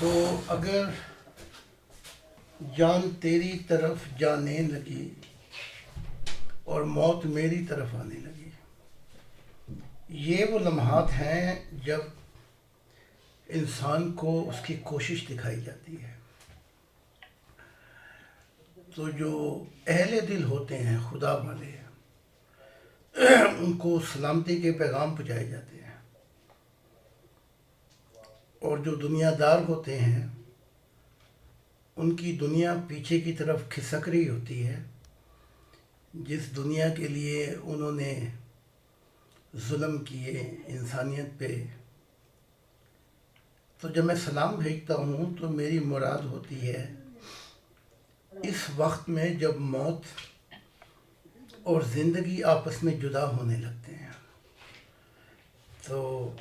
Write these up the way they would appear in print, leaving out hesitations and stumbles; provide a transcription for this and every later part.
तो अगर जान तेरी तरफ जाने लगी और मौत मेरी तरफ आने लगी, ये वो लम्हात हैं जब इंसान को उसकी कोशिश दिखाई जाती है। तो जो अहले दिल होते हैं, खुदा वाले, उनको सलामती के पैगाम पहुँचाए जाते हैं, और जो दुनियादार होते हैं उनकी दुनिया पीछे की तरफ खिसक रही होती है, जिस दुनिया के लिए उन्होंने जुल्म किए इंसानियत पे। तो जब मैं सलाम भेजता हूँ तो मेरी मुराद होती है इस वक्त में जब मौत और ज़िंदगी आपस में जुदा होने लगते हैं। तो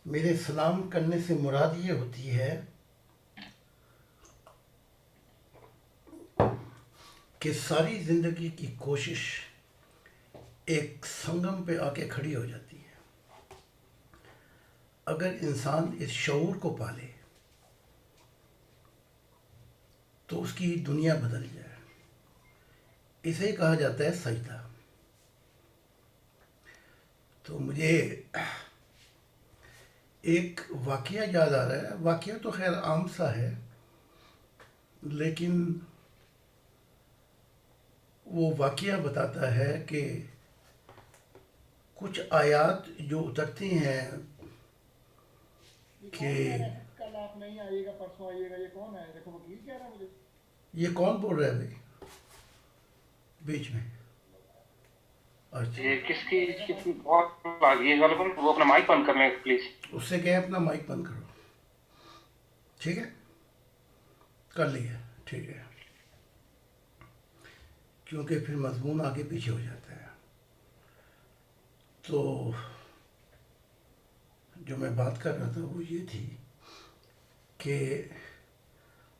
मेरे सलाम करने से मुराद ये होती है कि सारी ज़िंदगी की कोशिश एक संगम पे आके खड़ी हो जाती है। अगर इंसान इस शऊर को पाले तो उसकी दुनिया बदल जाए। इसे कहा जाता है सजदा। तो मुझे एक वाक़या याद आ रहा है। वाक़या तो खैर आम सा है, लेकिन वो वाक़या बताता है कि कुछ आयात जो उतरती हैं कि कल आप नहीं आइएगा, परसों आइएगा, ये कौन है? देखो वकील कह रहा है मुझे। ये कौन बोल रहा है भाई बीच में? अच्छा, ये किसकी बहुत आ गई है गलत। वो अपना माइक बंद कर लें प्लीज। उससे कहे अपना माइक बंद करो। ठीक है, कर लिया, ठीक है, क्योंकि फिर मजमून आगे पीछे हो जाता है। तो जो मैं बात कर रहा था वो ये थी कि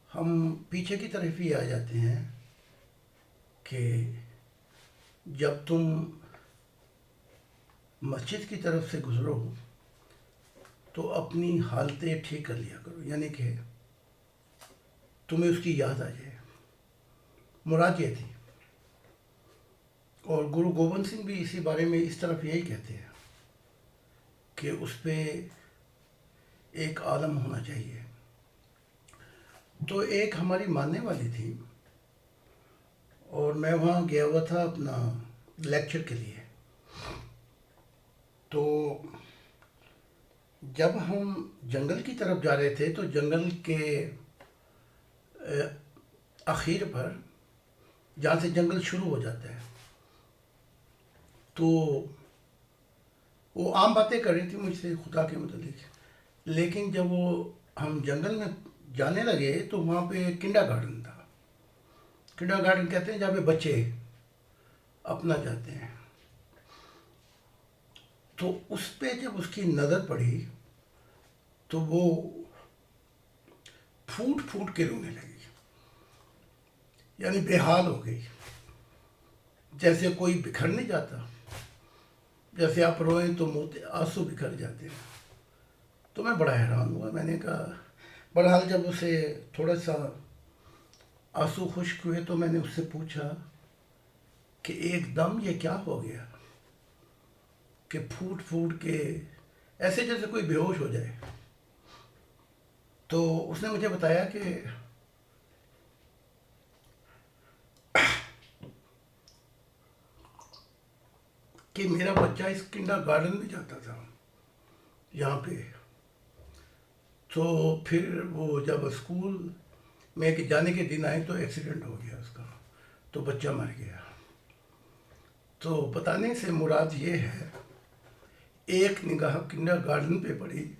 हम पीछे की तरफ ही आ जाते हैं कि जब तुम मस्जिद की तरफ से गुज़रो तो अपनी हालतें ठीक कर लिया करो, यानी कि तुम्हें उसकी याद आ जाए। मुराद ये थी। और गुरु गोविंद सिंह भी इसी बारे में इस तरफ यही कहते हैं कि उस पर एक आलम होना चाहिए। तो एक हमारी मानने वाली थी और मैं वहाँ गया हुआ था अपना लेक्चर के लिए। तो जब हम जंगल की तरफ जा रहे थे तो जंगल के आखिर पर, जहाँ से जंगल शुरू हो जाता है, तो वो आम बातें कर रही थी मुझसे खुदा के मुतालिक। लेकिन जब वो हम जंगल में जाने लगे तो वहाँ पे किंडरगार्टन था। किंडरगार्टन कहते हैं जहाँ पे बच्चे अपना जाते हैं। तो उस पे जब उसकी नज़र पड़ी तो वो फूट फूट के रोने लगी, यानी बेहाल हो गई। जैसे कोई बिखर नहीं जाता, जैसे आप रोएं तो मोते आंसू बिखर जाते हैं। तो मैं बड़ा हैरान हुआ। मैंने कहा, बहरहाल जब उसे थोड़ा सा आंसू खुश्क हुए तो मैंने उससे पूछा कि एकदम ये क्या हो गया कि फूट फूट के ऐसे जैसे कोई बेहोश हो जाए। तो उसने मुझे बताया कि मेरा बच्चा इस किंडरगार्टन में जाता था यहाँ पे। तो फिर वो जब स्कूल में जाने के दिन आए तो एक्सीडेंट हो गया उसका, तो बच्चा मर गया। तो बताने से मुराद ये है, एक निगाह किंडरगार्टन पे पड़ी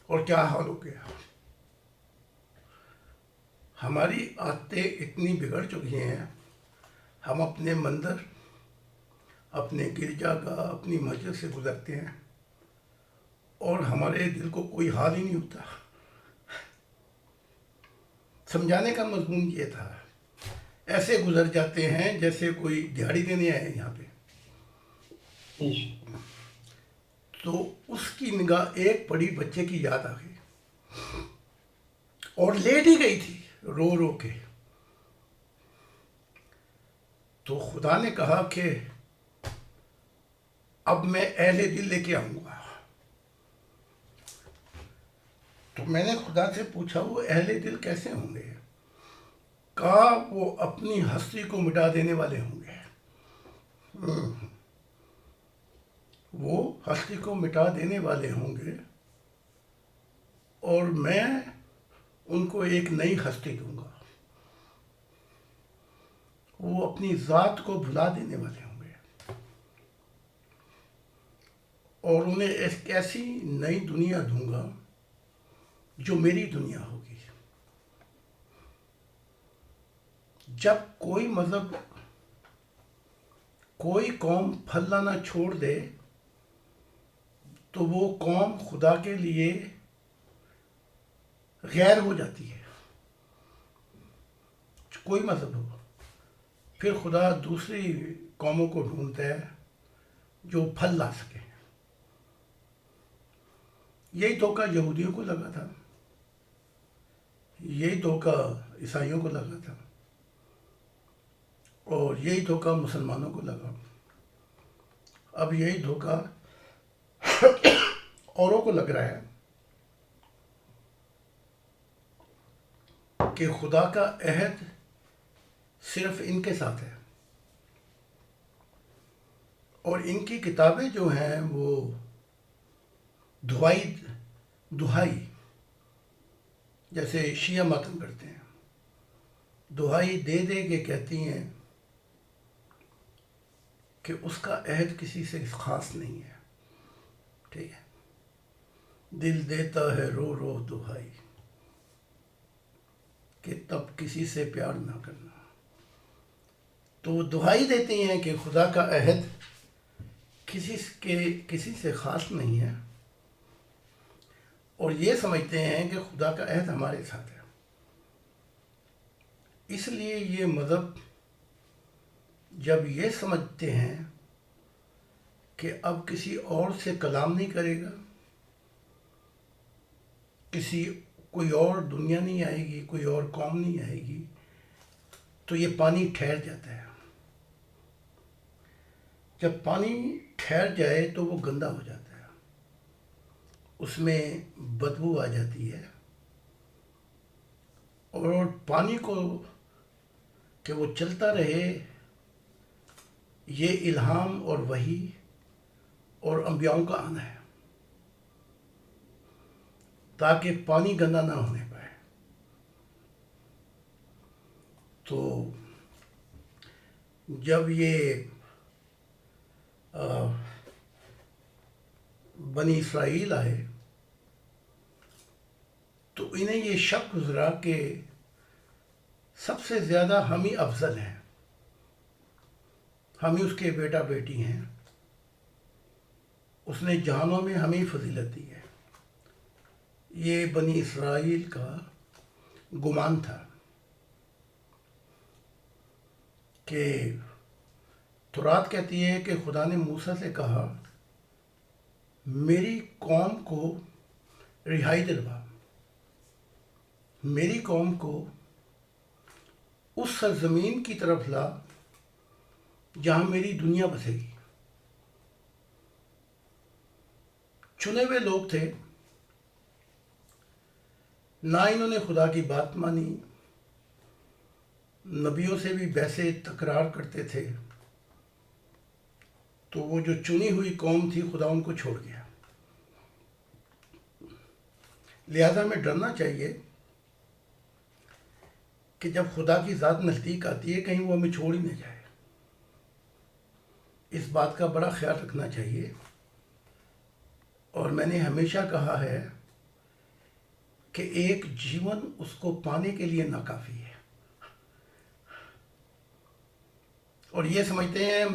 और क्या हाल हो गया। हमारी आदतें इतनी बिगड़ चुकी हैं, हम अपने मंदिर, अपने गिरजागाह, अपनी मस्जिद से गुजरते हैं और हमारे दिल को कोई हाल ही नहीं होता। समझाने का मजमून ये था, ऐसे गुजर जाते हैं जैसे कोई दिहाड़ी देने आए यहाँ पे। तो उसकी निगाह एक बड़ी बच्चे की याद आ गई और लेट ही गई थी रो रो के। तो खुदा ने कहा कि अब मैं अहले दिल लेके आऊंगा। तो मैंने खुदा से पूछा वो अहले दिल कैसे होंगे? कहा वो अपनी हस्ती को मिटा देने वाले होंगे। वो हस्ती को मिटा देने वाले होंगे और मैं उनको एक नई हस्ती दूंगा। वो अपनी ज़ात को भुला देने वाले होंगे और उन्हें एक ऐसी नई दुनिया दूंगा जो मेरी दुनिया होगी। जब कोई मजहब, कोई कौम फल लाना छोड़ दे तो वो कौम खुदा के लिए गैर हो जाती है। कोई मजहब हो, फिर खुदा दूसरी कौमों को ढूंढता है जो फल ला सके। यही धोखा यहूदियों को लगा था, यही धोखा ईसाइयों को लगा था और यही धोखा मुसलमानों को लगा। अब यही धोखा औरों को लग रहा है कि खुदा का अहद सिर्फ इनके साथ है और इनकी किताबें जो हैं वो दुहाई जैसे शिया मातम करते हैं, दुहाई दे दे के कहती हैं कि उसका अहद किसी से खास नहीं है। ठीक है, दिल देता है रो रो दुहाई कि तब किसी से प्यार ना करना। तो दुहाई देती हैं कि खुदा का अहद किसी से खास नहीं है और ये समझते हैं कि खुदा का अहद हमारे साथ है। इसलिए ये मज़हब जब ये समझते हैं कि अब किसी और से कलाम नहीं करेगा, कोई और दुनिया नहीं आएगी, कोई और कौम नहीं आएगी, तो ये पानी ठहर जाता है। जब पानी ठहर जाए तो वो गंदा हो जाता है, उसमें बदबू आ जाती है और पानी को कि वो चलता रहे, ये इल्हाम और वही और अंबियाओं का आना है ताकि पानी गंदा ना होने पाए। तो जब ये बनी इसराइल आए तो इन्हें ये शक गुजरा कि सबसे ज़्यादा हम ही अफजल हैं, हम ही उसके बेटा बेटी हैं, उसने जहानों में हमें फजीलत दी है। ये बनी इसराइल का गुमान था कि तौरात कहती है कि खुदा ने मूसा से कहा मेरी कौम को रिहाई दिलवा, मेरी कौम को उस सरजमीन की तरफ ला जहां मेरी दुनिया बसेगी। चुने हुए लोग थे, ना इन्होंने खुदा की बात मानी, नबियों से भी वैसे तकरार करते थे, तो वो जो चुनी हुई कौम थी खुदा उनको छोड़ गया। लिहाजा हमें डरना चाहिए कि जब खुदा की ज़ात नज़दीक आती है कहीं वो हमें छोड़ ही न जाए। इस बात का बड़ा ख्याल रखना चाहिए। और मैंने हमेशा कहा है कि एक जीवन उसको पाने के लिए नाकाफ़ी है। और ये समझते हैं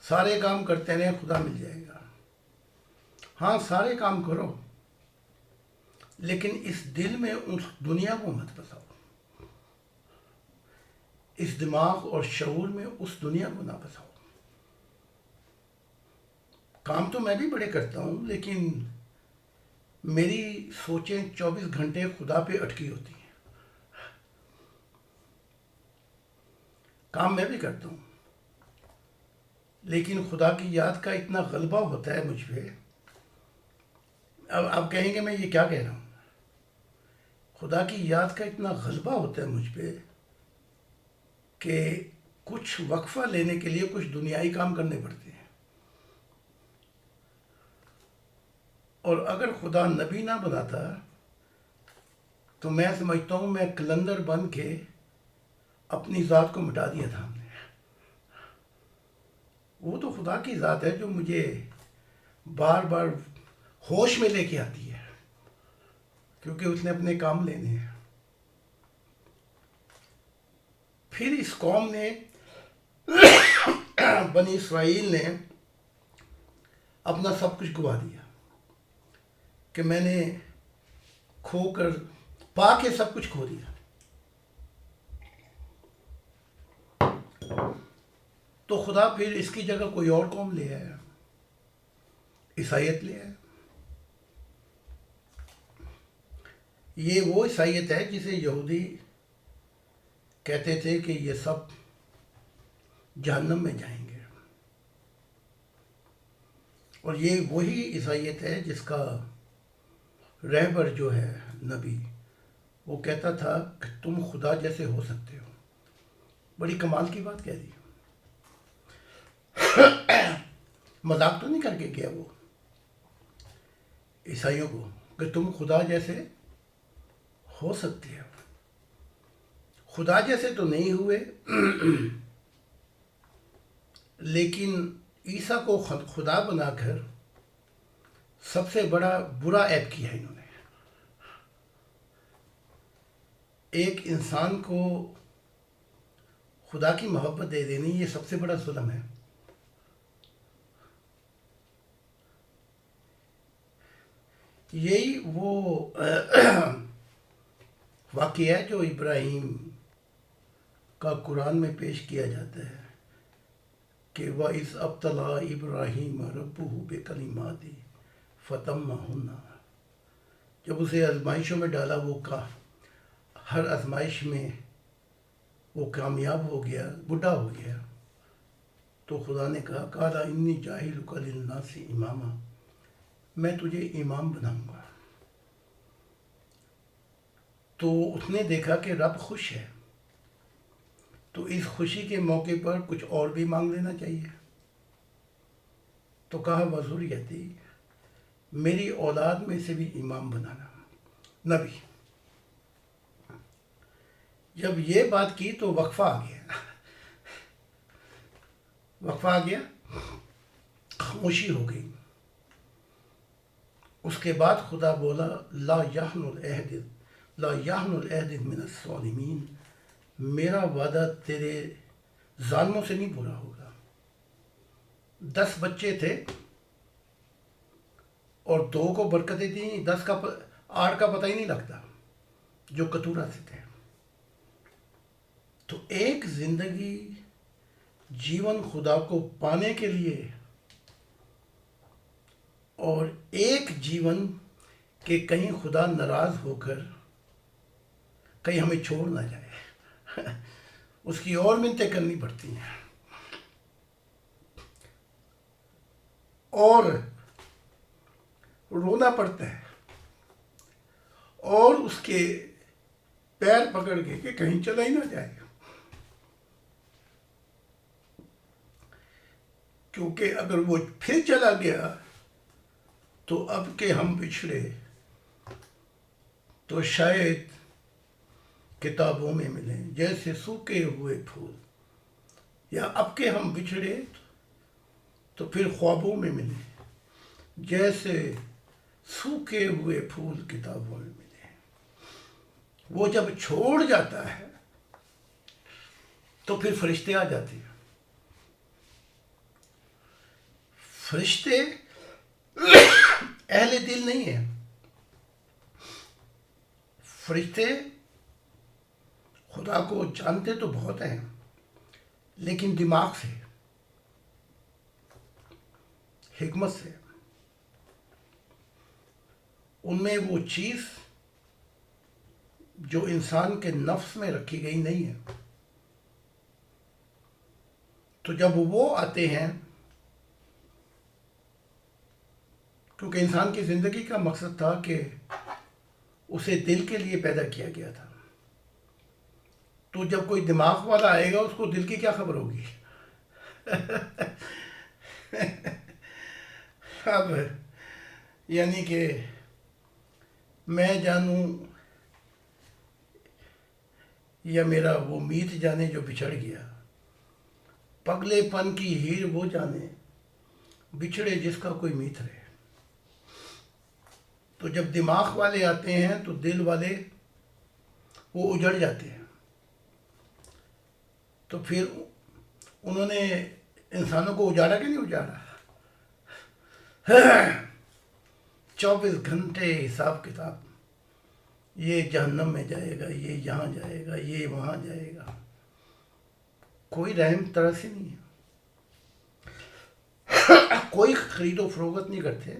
सारे काम करते रहे खुदा मिल जाएगा। हाँ, सारे काम करो, लेकिन इस दिल में उस दुनिया को मत बसाओ, इस दिमाग और शऊर में उस दुनिया को ना बसाओ। काम तो मैं भी बड़े करता हूँ, लेकिन मेरी सोचें 24 घंटे खुदा पे अटकी होती हैं। काम मैं भी करता हूँ, लेकिन खुदा की याद का इतना गलबा होता है मुझ पे। अब आप कहेंगे मैं ये क्या कह रहा हूँ। खुदा की याद का इतना गलबा होता है मुझ पे कि कुछ वक्फा लेने के लिए कुछ दुनियाई काम करने पड़ते हैं। और अगर खुदा नबी ना बनाता तो मैं समझता हूँ मैं कलंदर बन के अपनी ज़ात को मिटा दिया था हमने। वो तो खुदा की ज़ात है जो मुझे बार बार होश में लेके आती है, क्योंकि उसने अपने काम लेने हैं। फिर इस कौम ने बनी इसराइल ने अपना सब कुछ गवा दिया कि मैंने खोकर पा के सब कुछ खो दिया। तो खुदा फिर इसकी जगह कोई और कौम ले आया, ईसाइयत ले आया। ये वो ईसाइयत है जिसे यहूदी कहते थे कि ये सब जहन्नम में जाएंगे, और ये वही ईसाइयत है जिसका रहबर जो है नबी, वो कहता था कि तुम खुदा जैसे हो सकते हो। बड़ी कमाल की बात कह दी। मजाक तो नहीं करके गया वो ईसाइयों को कि तुम खुदा जैसे हो सकते हो। खुदा जैसे तो नहीं हुए, लेकिन ईसा को खुदा बनाकर सबसे बड़ा बुरा ऐप किया इन्होंने। एक इंसान को खुदा की मोहब्बत दे देनी, ये सबसे बड़ा जुल्म है। यही वो वाक़या है जो इब्राहीम का कुरान में पेश किया जाता है कि वह इस अब्तला इब्राहीम रब्बुहु बिकलिमाति फतम्महुन्ना। जब उसे आजमाइशों में डाला, वो का हर आजमाइश में वो कामयाब हो गया, बूढ़ा हो गया, तो खुदा ने कहा काला इन्नी जाहिलुका लिन्नासी इमामा, मैं तुझे इमाम बनाऊंगा। तो उसने देखा कि रब खुश है, तो इस खुशी के मौके पर कुछ और भी मांग लेना चाहिए। तो कहा वज़ुर्रियती, मेरी औलाद में से भी इमाम बनाना, नबी। जब ये बात की तो वक्फा आ गया। वक्फा आ गया, खामोशी हो गई। उसके बाद खुदा बोला ला याहनुल अहद मिनस सालिमीन, मेरा वादा तेरे जालिमों से नहीं पूरा होगा। 10 बच्चे थे और 2 को बरकतें दी, 10 का 8 का पता ही नहीं लगता जो कतूरा से थे। तो एक जिंदगी जीवन खुदा को पाने के लिए, और एक जीवन के कहीं खुदा नाराज होकर कहीं हमें छोड़ ना जाए, उसकी और मिन्नतें करनी पड़ती हैं और रोना पड़ता है, और उसके पैर पकड़ के कि कहीं चला ही ना जाए। क्योंकि अगर वो फिर चला गया तो अब के हम बिछड़े तो शायद किताबों में मिलें जैसे सूखे हुए फूल, या अब के हम बिछड़े तो फिर ख्वाबों में मिले जैसे सूखे हुए फूल किताबों में मिले। वो जब छोड़ जाता है तो फिर फरिश्ते आ जाते हैं। फरिश्ते अहले दिल नहीं है, फरिश्ते खुदा को जानते तो बहुत हैं, लेकिन दिमाग से, हिकमत से। उनमें वो चीज़ जो इंसान के नफ्स में रखी गई नहीं है। तो जब वो आते हैं, क्योंकि इंसान की ज़िंदगी का मकसद था कि उसे दिल के लिए पैदा किया गया था, तो जब कोई दिमाग वाला आएगा उसको दिल की क्या खबर होगी। अब यानी कि मैं जानूं या मेरा वो मीत जाने जो बिछड़ गया, पगलेपन की हीर वो जाने, बिछड़े जिसका कोई मीत रहे। तो जब दिमाग वाले आते हैं तो दिल वाले वो उजड़ जाते हैं। तो फिर उन्होंने इंसानों को उजाड़ा कि नहीं उजाड़ा। 24 घंटे हिसाब किताब, ये जहन्नम में जाएगा, ये यहाँ जाएगा, ये वहाँ जाएगा, कोई रहम तरस ही नहीं है। कोई खरीदो फरोख्त नहीं करते।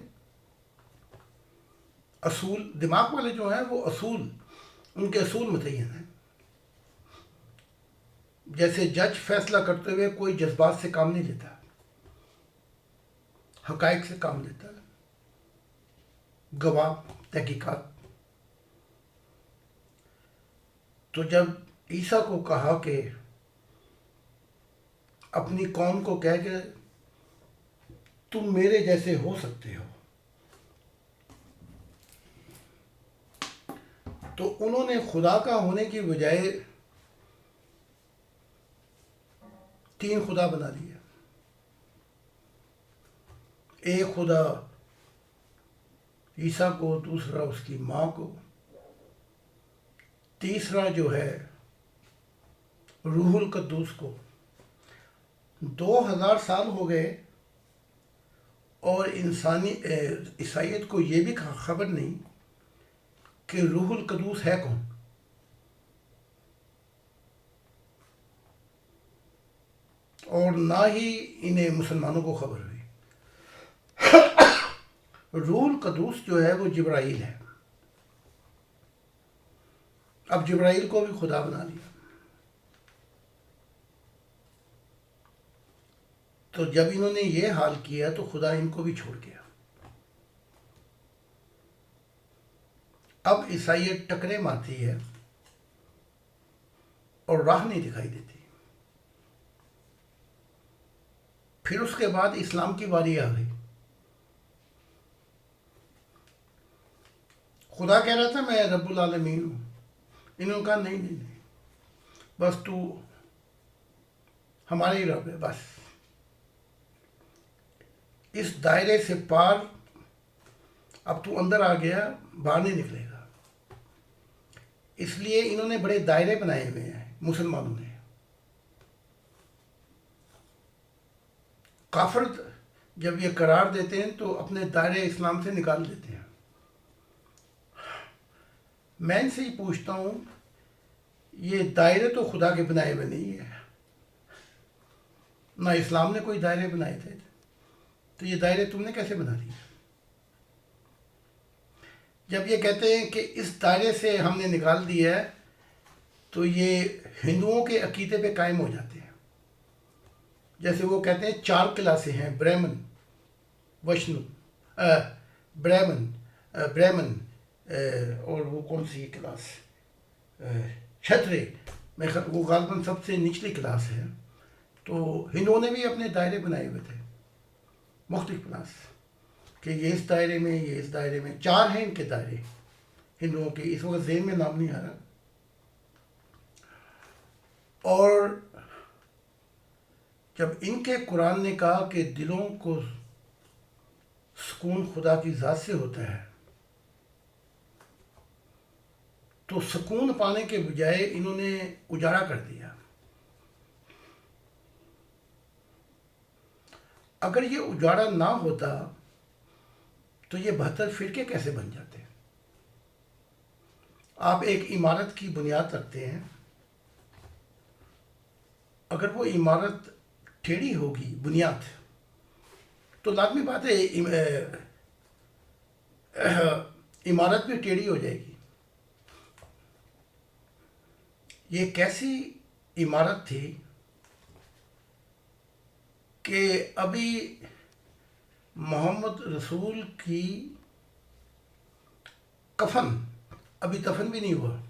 असूल, दिमाग वाले जो हैं वो असूल, उनके असूल मुतय्यन हैं। जैसे जज फैसला करते हुए कोई जज्बात से काम नहीं लेता, हकायक से काम लेता है, गवाह, तहकीकात। तो जब ईसा को कहा कि अपनी कौम को कह के तुम मेरे जैसे हो सकते हो, तो उन्होंने खुदा का होने की बजाय 3 खुदा बना दिया। एक खुदा ईसा को, दूसरा उसकी माँ को, तीसरा जो है रूहुल कद्दूस को। 2000 साल हो गए और इंसानी ईसाइयत को ये भी खबर नहीं कि रूहुल कद्दूस है कौन। और ना ही इन्हें मुसलमानों को खबर हुई। रूहुल कद्दूस जो है वो जिब्राइल है। अब जिब्राइल को भी खुदा बना लिया। तो जब इन्होंने ये हाल किया तो खुदा इनको भी छोड़ गया। अब ईसाइयत टकरे मारती है और राह नहीं दिखाई देती। फिर उसके बाद इस्लाम की बारी आ गई। खुदा कह रहा था मैं रब्बुल आलमीन हूं, इन्होंने कहा नहीं नहीं नहीं, बस तू हमारे ही रब है। बस इस दायरे से पार अब तू अंदर आ गया, बाहर नहीं निकलेगा। इसलिए इन्होंने बड़े दायरे बनाए हुए हैं मुसलमानों ने। काफिर जब ये करार देते हैं तो अपने दायरे इस्लाम से निकाल देते हैं। मैं इनसे ही पूछता हूं, ये दायरे तो खुदा के बनाए हुए नहीं है, ना इस्लाम ने कोई दायरे बनाए थे, तो ये दायरे तुमने कैसे बना दिए? जब ये कहते हैं कि इस दायरे से हमने निकाल दिया है, तो ये हिंदुओं के अकीदे पे कायम हो जाते हैं। जैसे वो कहते हैं 4 क्लासें हैं, ब्राह्मण, वैष्णु, ब्राह्मण और वो कौन सी क्लास, क्षत्रिय, मैं वो गालबन सबसे निचली क्लास है। तो हिंदुओं ने भी अपने दायरे बनाए हुए थे, मुख्तलिफ क्लास, कि ये इस दायरे में, ये इस दायरे में। 4 हैं इनके दायरे हिंदुओं के, इस वक्त ज़हन में नाम नहीं आ रहा। और जब इनके कुरान ने कहा कि दिलों को सुकून खुदा की ज़ात से होता है, तो सुकून पाने के बजाय इन्होंने उजाड़ा कर दिया। अगर ये उजाड़ा ना होता तो ये 72 फिरके कैसे बन जाते? आप एक इमारत की बुनियाद रखते हैं, अगर वो इमारत टेढ़ी होगी बुनियाद, तो लाजमी बात है इमारत भी टेढ़ी हो जाएगी। ये कैसी इमारत थी कि अभी मोहम्मद रसूल की कफन अभी दफन भी नहीं हुआ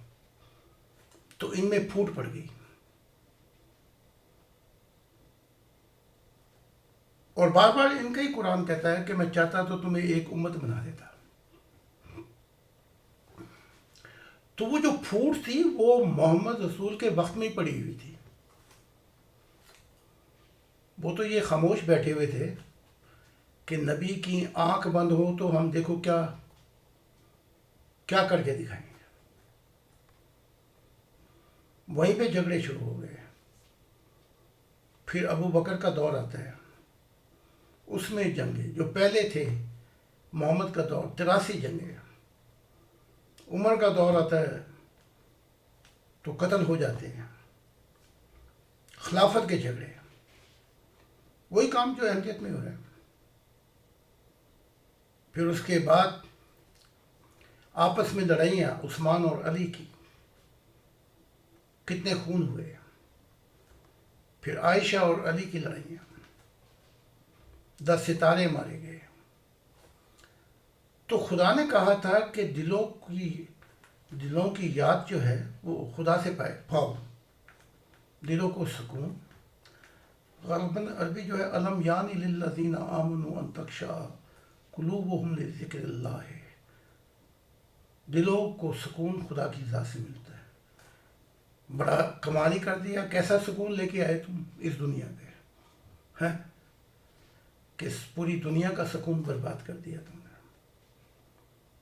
तो इनमें फूट पड़ गई। और बार बार इनका ही कुरान कहता है कि मैं चाहता तो तुम्हें एक उम्मत बना देता। तो वो जो फूट थी वो मोहम्मद रसूल के वक्त में ही पड़ी हुई थी। वो तो ये खामोश बैठे हुए थे कि नबी की आंख बंद हो तो हम देखो क्या क्या करके दिखाएंगे। वहीं पे झगड़े शुरू हो गए। फिर अबू बकर का दौर आता है, उसमें जंगे जो पहले थे, मोहम्मद का दौर 83 जंगे। उमर का दौर आता है तो कत्ल हो जाते हैं, खिलाफत के झगड़े, वही काम जो अहमियत में हो रहा है। फिर उसके बाद आपस में लड़ाइयाँ उस्मान और अली की, कितने खून हुए। फिर आयशा और अली की लड़ाइयाँ, 10 सितारे मारे गए। तो खुदा ने कहा था कि दिलों की याद जो है वो खुदा से पाओ, दिलों को सुकून। ग़ालिबन अरबी जो है अलम यानी लिल्लज़ीना आमनू अन तख़शा क़ुलूबुहुम लिज़िक्रिल्लाह है। दिलों को सुकून खुदा की ज़ात से मिलता है। बड़ा कमाल ही कर दिया, कैसा सुकून लेके आए तुम इस दुनिया पे, हैं कि पूरी दुनिया का सुकून बर्बाद कर दिया तुमने,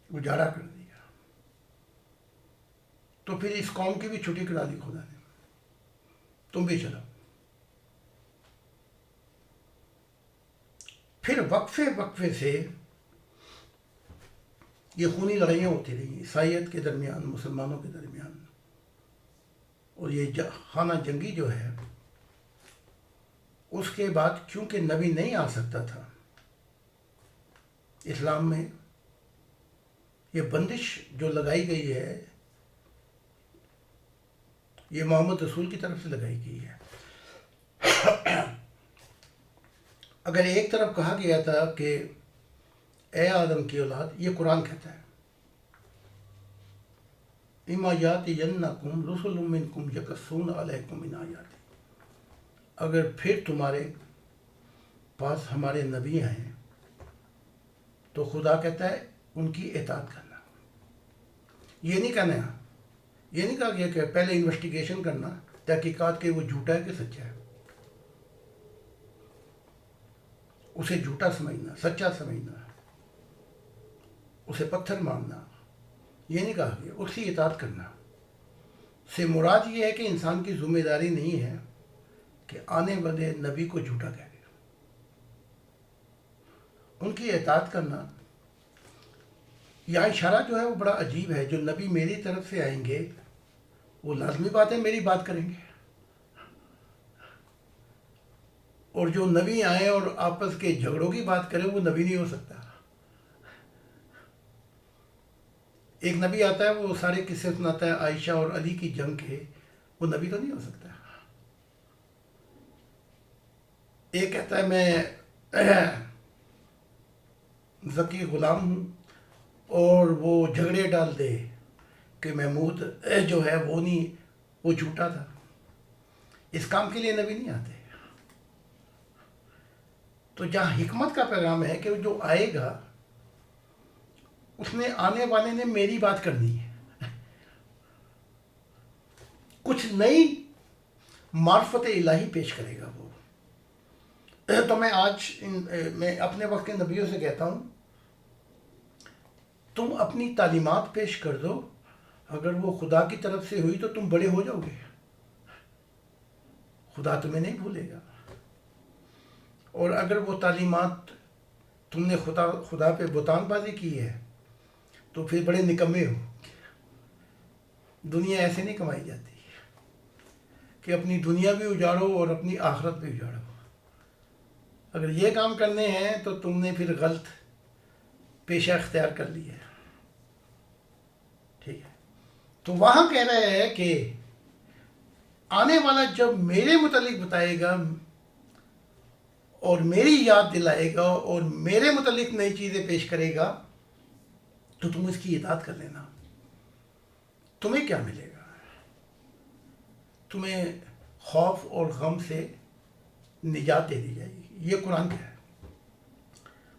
उजाड़ा कर दिया। तो फिर इस कौम की भी छुट्टी करा दी खुदा ने, तुम भी चलो। फिर वक्फे से ये खूनी लड़ाइयाँ होती रही ईसाइयत के दरमियान, मुसलमानों के दरमियान। और ये खाना जंगी जो है, उसके बाद क्योंकि नबी नहीं आ सकता था, इस्लाम में ये बंदिश जो लगाई गई है ये मोहम्मद रसूल की तरफ से लगाई गई है। अगर एक तरफ कहा गया था कि ए आदम की औलाद, ये कुरान कहता है इमा यातियन्नकुम रुसुलुम मिनकुम यक़स्सून अलैकुम मिन आयाति। अगर फिर तुम्हारे पास हमारे नबी आए तो खुदा कहता है उनकी इताअत करना। ये नहीं कहना, ये नहीं कहा गया कि पहले इन्वेस्टिगेशन करना, तहकीकात के वो झूठा है कि सच्चा है, उसे झूठा समझना, सच्चा समझना, उसे पत्थर मारना, ये नहीं कहा गया। उसकी इताअत करना से मुराद ये है कि इंसान की जिम्मेदारी नहीं है कि आने वाले नबी को झूठा कह दे। उनकी इताअत करना, यहाँ इशारा जो है वो बड़ा अजीब है। जो नबी मेरी तरफ से आएंगे वो लाजमी बात है मेरी बात करेंगे, और जो नबी आए और आपस के झगड़ों की बात करें वो नबी नहीं हो सकता। एक नबी आता है वो सारे किस्से सुनाता है आयशा और अली की जंग के, वो नबी तो नहीं हो सकता। एक कहता है मैं ज़की ग़ुलाम हूँ और वो झगड़े डाल दे कि महमूद जो है वो नहीं, वो झूठा था। इस काम के लिए नबी नहीं आते। तो जहाँ हिकमत का पैगाम है कि जो आएगा उसने, आने वाले ने मेरी बात करनी है, कुछ नई मार्फत इलाही पेश करेगा वो। तो मैं आज मैं अपने वक्त के नबियों से कहता हूँ, तुम अपनी तालीमात पेश कर दो, अगर वो खुदा की तरफ से हुई तो तुम बड़े हो जाओगे, खुदा तुम्हें नहीं भूलेगा। और अगर वो तालीमात तुमने खुदा पे बुतानबाजी की है तो फिर बड़े निकम्मे हो। दुनिया ऐसे नहीं कमाई जाती कि अपनी दुनिया भी उजाड़ो और अपनी आखिरत भी उजाड़ो। अगर ये काम करने हैं तो तुमने फिर गलत पेशा अख्तियार कर लिया है। ठीक है, तो वहां कह रहे हैं कि आने वाला जब मेरे मुतालिक बताएगा और मेरी याद दिलाएगा और मेरे मुतालिक नई चीज़ें पेश करेगा तो तुम इसकी इताअत कर लेना। तुम्हें क्या मिलेगा? तुम्हें खौफ और गम से निजात दे दी जाएगी। ये कुरान का है,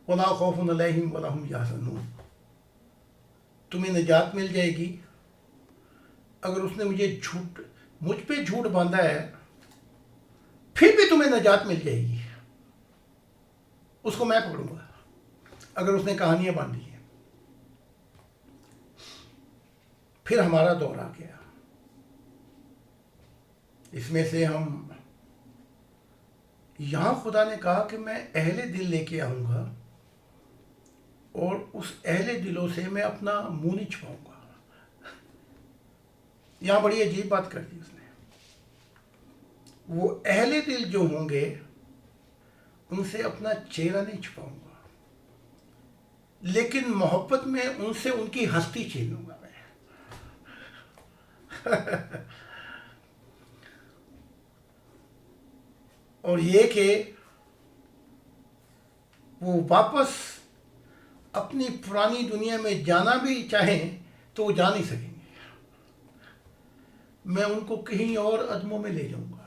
वला खौफुन अलैहिम वला हुम यहज़नून। तुम्हें निजात मिल जाएगी। अगर उसने मुझ पे झूठ बांधा है फिर भी तुम्हें निजात मिल जाएगी, उसको मैं पकड़ूंगा। अगर उसने कहानियां बांधी हैं, फिर हमारा दौर आ गया। इसमें से हम यहां खुदा ने कहा कि मैं अहले दिल लेके आऊंगा और उस अहले दिलों से मैं अपना मुंह नहीं छुपाऊंगा। यहां बड़ी अजीब बात कर दी उसने। वो अहले दिल जो होंगे उनसे अपना चेहरा नहीं छुपाऊंगा, लेकिन मोहब्बत में उनसे उनकी हस्ती छीन लूंगा मैं। और ये कि वो वापस अपनी पुरानी दुनिया में जाना भी चाहें तो वो जा नहीं सकेंगे। मैं उनको कहीं और अदमों में ले जाऊंगा।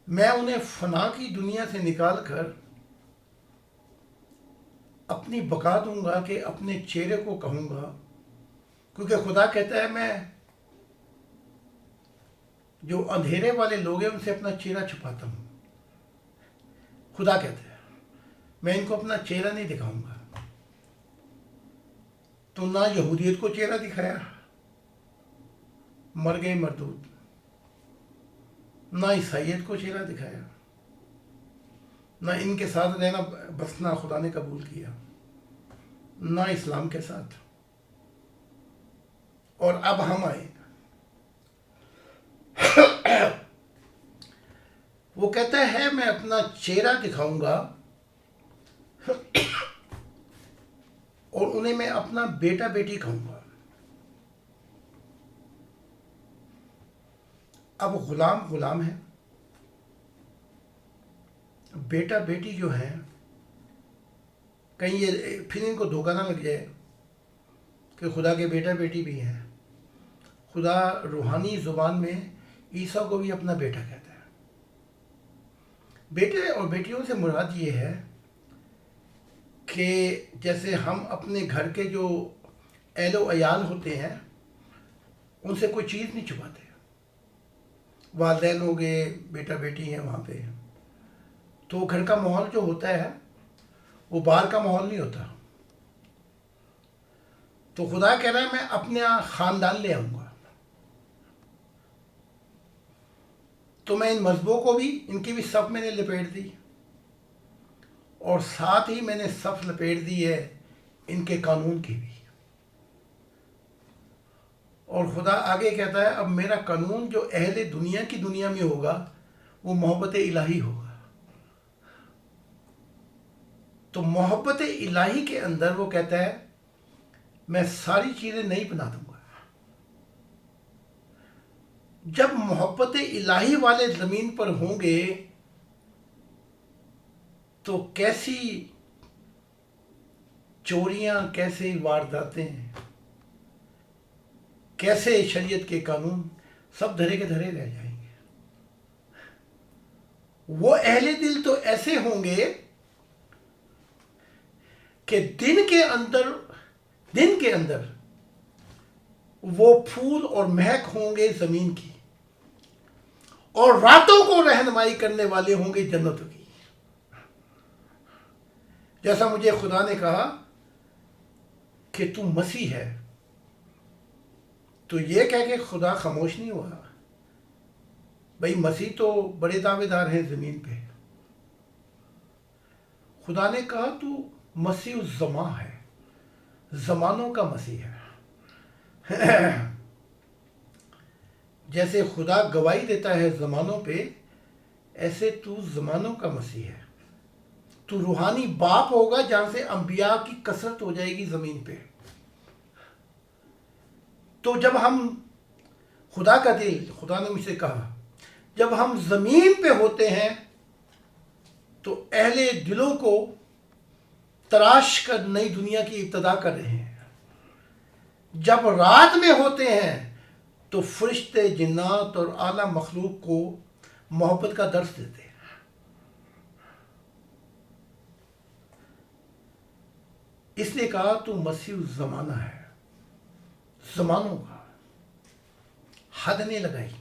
मैं उन्हें फना की दुनिया से निकाल कर अपनी बका दूंगा कि अपने चेहरे को कहूंगा, क्योंकि खुदा कहता है मैं जो अंधेरे वाले लोग हैं उनसे अपना चेहरा छुपाता हूं। खुदा कहता है मैं इनको अपना चेहरा नहीं दिखाऊंगा। तो ना यहूदियत को चेहरा दिखाया, मर गए मरदूद। ना ईसाइयत को चेहरा दिखाया, ना इनके साथ रहना बसना खुदा ने कबूल किया, ना इस्लाम के साथ। और अब हम आए, वो कहता है मैं अपना चेहरा दिखाऊंगा और उन्हें मैं अपना बेटा बेटी कहूंगा। अब गुलाम गुलाम है, बेटा बेटी जो है, कहीं ये फिर इनको धोखा ना लग जाए कि खुदा के बेटा बेटी भी हैं। खुदा रूहानी ज़ुबान में ईसा को भी अपना बेटा कहता है। बेटे और बेटियों से मुराद ये है कि जैसे हम अपने घर के जो एहलो अयाल होते हैं उनसे कोई चीज़ नहीं छुपाते। वालिदैन हो गए, बेटा बेटी हैं वहाँ पे, तो घर का माहौल जो होता है वो बाहर का माहौल नहीं होता। तो खुदा कह रहा है मैं अपना ख़ानदान ले आऊँगा। तो मैं इन मजहबों को भी, इनकी भी सफ़ मैंने लपेट दी और साथ ही मैंने सफ़ लपेट दी है इनके कानून की भी। और खुदा आगे कहता है अब मेरा कानून जो अहले दुनिया की दुनिया में होगा वो मोहब्बत इलाही होगा। तो मोहब्बत इलाही के अंदर वो कहता है मैं सारी चीज़ें नई बना दूंगा। जब मोहब्बत इलाही वाले ज़मीन पर होंगे तो कैसी चोरियां, कैसे वारदातें, कैसे शरीयत के कानून सब धरे के धरे रह जाएंगे। वो अहले दिल तो ऐसे होंगे कि दिन के अंदर वो फूल और महक होंगे ज़मीन की और रातों को रहनुमाई करने वाले होंगे जन्नतों की। जैसा मुझे खुदा ने कहा कि तू मसीह है, तो ये कह के खुदा खामोश नहीं हुआ। भाई मसीह तो बड़े दावेदार हैं ज़मीन पे। खुदा ने कहा तू मसीह उस ज़मा है, ज़मानों का मसीह है। जैसे खुदा गवाही देता है ज़मानों पे ऐसे तू ज़मानों का मसीह है। तू रूहानी बाप होगा जहां से अंबिया की कसरत हो जाएगी ज़मीन पे। तो जब हम खुदा का दिल, खुदा ने मुझसे कहा, जब हम ज़मीन पे होते हैं तो अहले दिलों को तराश कर नई दुनिया की इब्तदा कर रहे हैं। जब रात में होते हैं तो फरिश्ते, जिन्नात और आला मखलूक को मोहब्बत का दर्स देते हैं। इसने कहा तू मसीह ज़माना है, ज़मानों का। हद ने लगाई।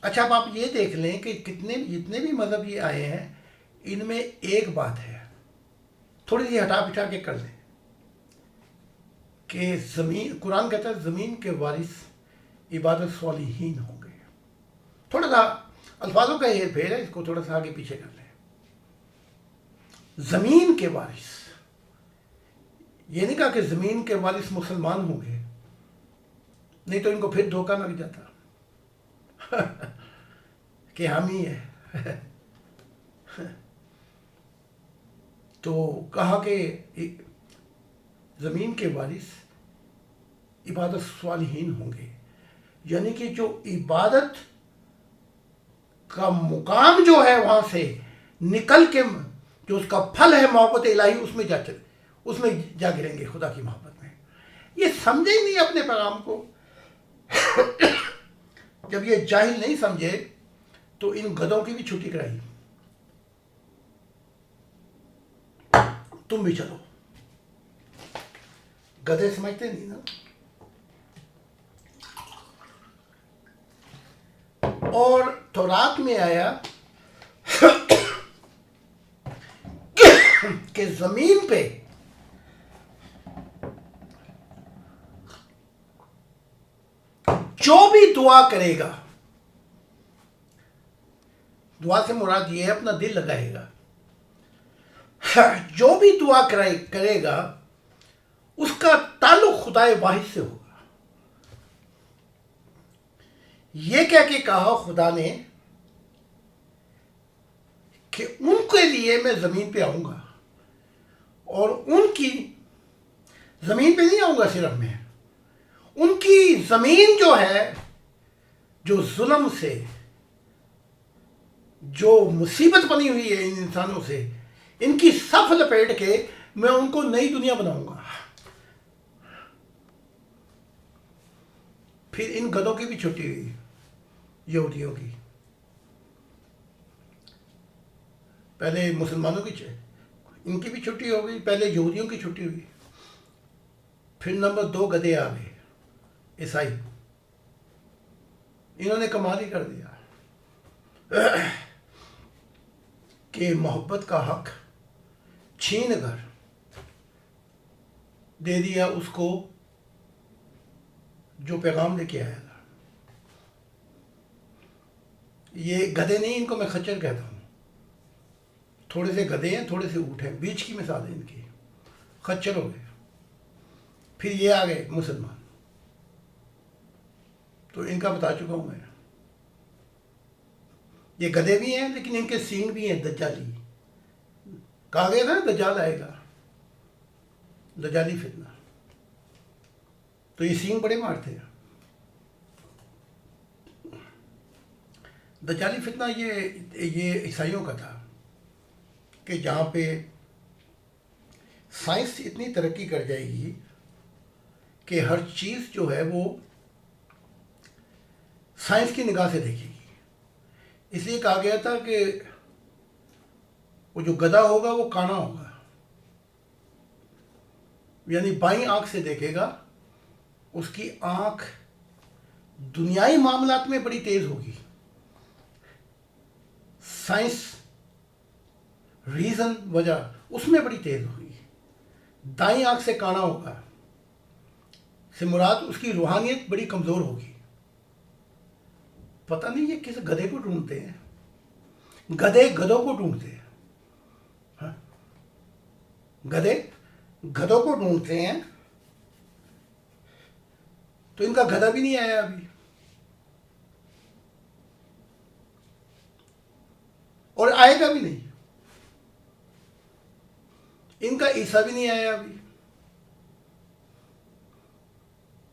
अच्छा, अब आप ये देख लें कि जितने भी मज़हब ये आए हैं, इनमें एक बात है, थोड़ी सी हटा पिटा के कर लें, कि ज़मीन, कुरान कहता है ज़मीन के वारिस इबादत सालिहीन होंगे। थोड़ा सा अल्फाजों का हेर फेर है, इसको थोड़ा सा आगे पीछे कर लें। ज़मीन के वारिस, ये नहीं कहा कि ज़मीन के वारिस मुसलमान होंगे, नहीं तो इनको फिर धोखा लग जाता कि हम ही है तो कहा कि ज़मीन के वारिस इबादत सालिहीन होंगे, यानी कि जो इबादत का मुकाम जो है वहाँ से निकल के जो उसका फल है मोहब्बत इलाही, उसमें जा गिरेंगे खुदा की मोहब्बत में। ये समझे ही नहीं अपने पैगाम को। जब ये जाहिल नहीं समझे तो इन गधों की भी छुट्टी कराई, तुम भी चलो। गधे समझते नहीं ना। और तौरात में आया कि जमीन पे जो भी दुआ करेगा, दुआ से मुराद ये है अपना दिल लगाएगा, जो भी दुआ करेगा उसका ताल्लुक खुदाए वाहिद से होगा। ये क्या कि कहा खुदा ने कि उनके लिए मैं जमीन पे आऊंगा, और उनकी जमीन पे नहीं आऊंगा सिर्फ मैं, उनकी जमीन जो है, जो जुल्म से, जो मुसीबत बनी हुई है इन इंसानों से, इनकी सफ लपेट के मैं उनको नई दुनिया बनाऊंगा। फिर इन गधों की भी छुट्टी हुई, यहूदियों की। पहले मुसलमानों की इनकी भी छुट्टी हो गई, पहले यहूदियों की छुट्टी हुई, फिर नंबर 2 गधे आ गए, ईसाई। इन्होंने कमाल ही कर दिया कि मोहब्बत का हक छीन कर दे दिया उसको जो पैगाम लेके आया था। ये गधे नहीं, इनको मैं खच्चर कहता हूँ। थोड़े से गधे हैं, थोड़े से ऊँट हैं, बीच की मिसाल है इनकी। खच्चर हो गए। फिर ये आ गए मुसलमान, तो इनका बता चुका हूँ मैं। ये गधे भी हैं लेकिन इनके सींग भी हैं दज्जाली। कहा गया था दज्जाल आएगा, दज्जाली फितना, तो ये सींग बड़े मारते हैं। दज्जाली फितना ये ईसाइयों का था कि जहाँ पे साइंस इतनी तरक्की कर जाएगी कि हर चीज़ जो है वो साइंस की निगाह से देखेगी। इसलिए कहा गया था कि वो जो गधा होगा वो काना होगा, यानी बाईं आंख से देखेगा। उसकी आंख दुनियाई मामलात में बड़ी तेज होगी, साइंस, रीजन, वजह उसमें बड़ी तेज होगी। दाईं आंख से काना होगा, से मुराद उसकी रूहानियत बड़ी कमजोर होगी। पता नहीं ये किस गधे को ढूंढते हैं, गधे गधों को ढूंढते हैं। हाँ? गधे गधों को ढूंढते हैं, तो इनका गधा भी नहीं आया अभी। और आएगा भी नहीं। इनका ईसा भी नहीं आया अभी।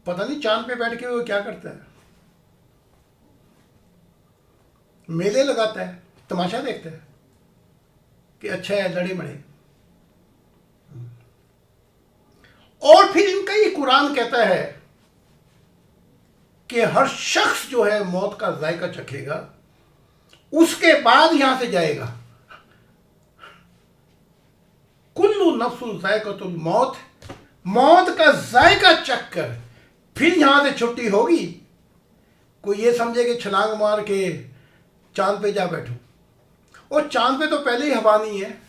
पता नहीं चांद पे बैठ के वो क्या करता है, मेले लगाता है, तमाशा देखता है कि अच्छा है, लड़े मड़े। और फिर इनका ये कुरान कहता है कि हर शख्स जो है मौत का जायका चखेगा, उसके बाद यहां से जाएगा। कुल्लू नफ्सुन जायकातुल मौत, मौत का जायका चख कर फिर यहां से छुट्टी होगी। कोई ये समझे कि छलांग मार के चांद पे जा बैठूं, और चांद पे तो पहले ही हवा नहीं है,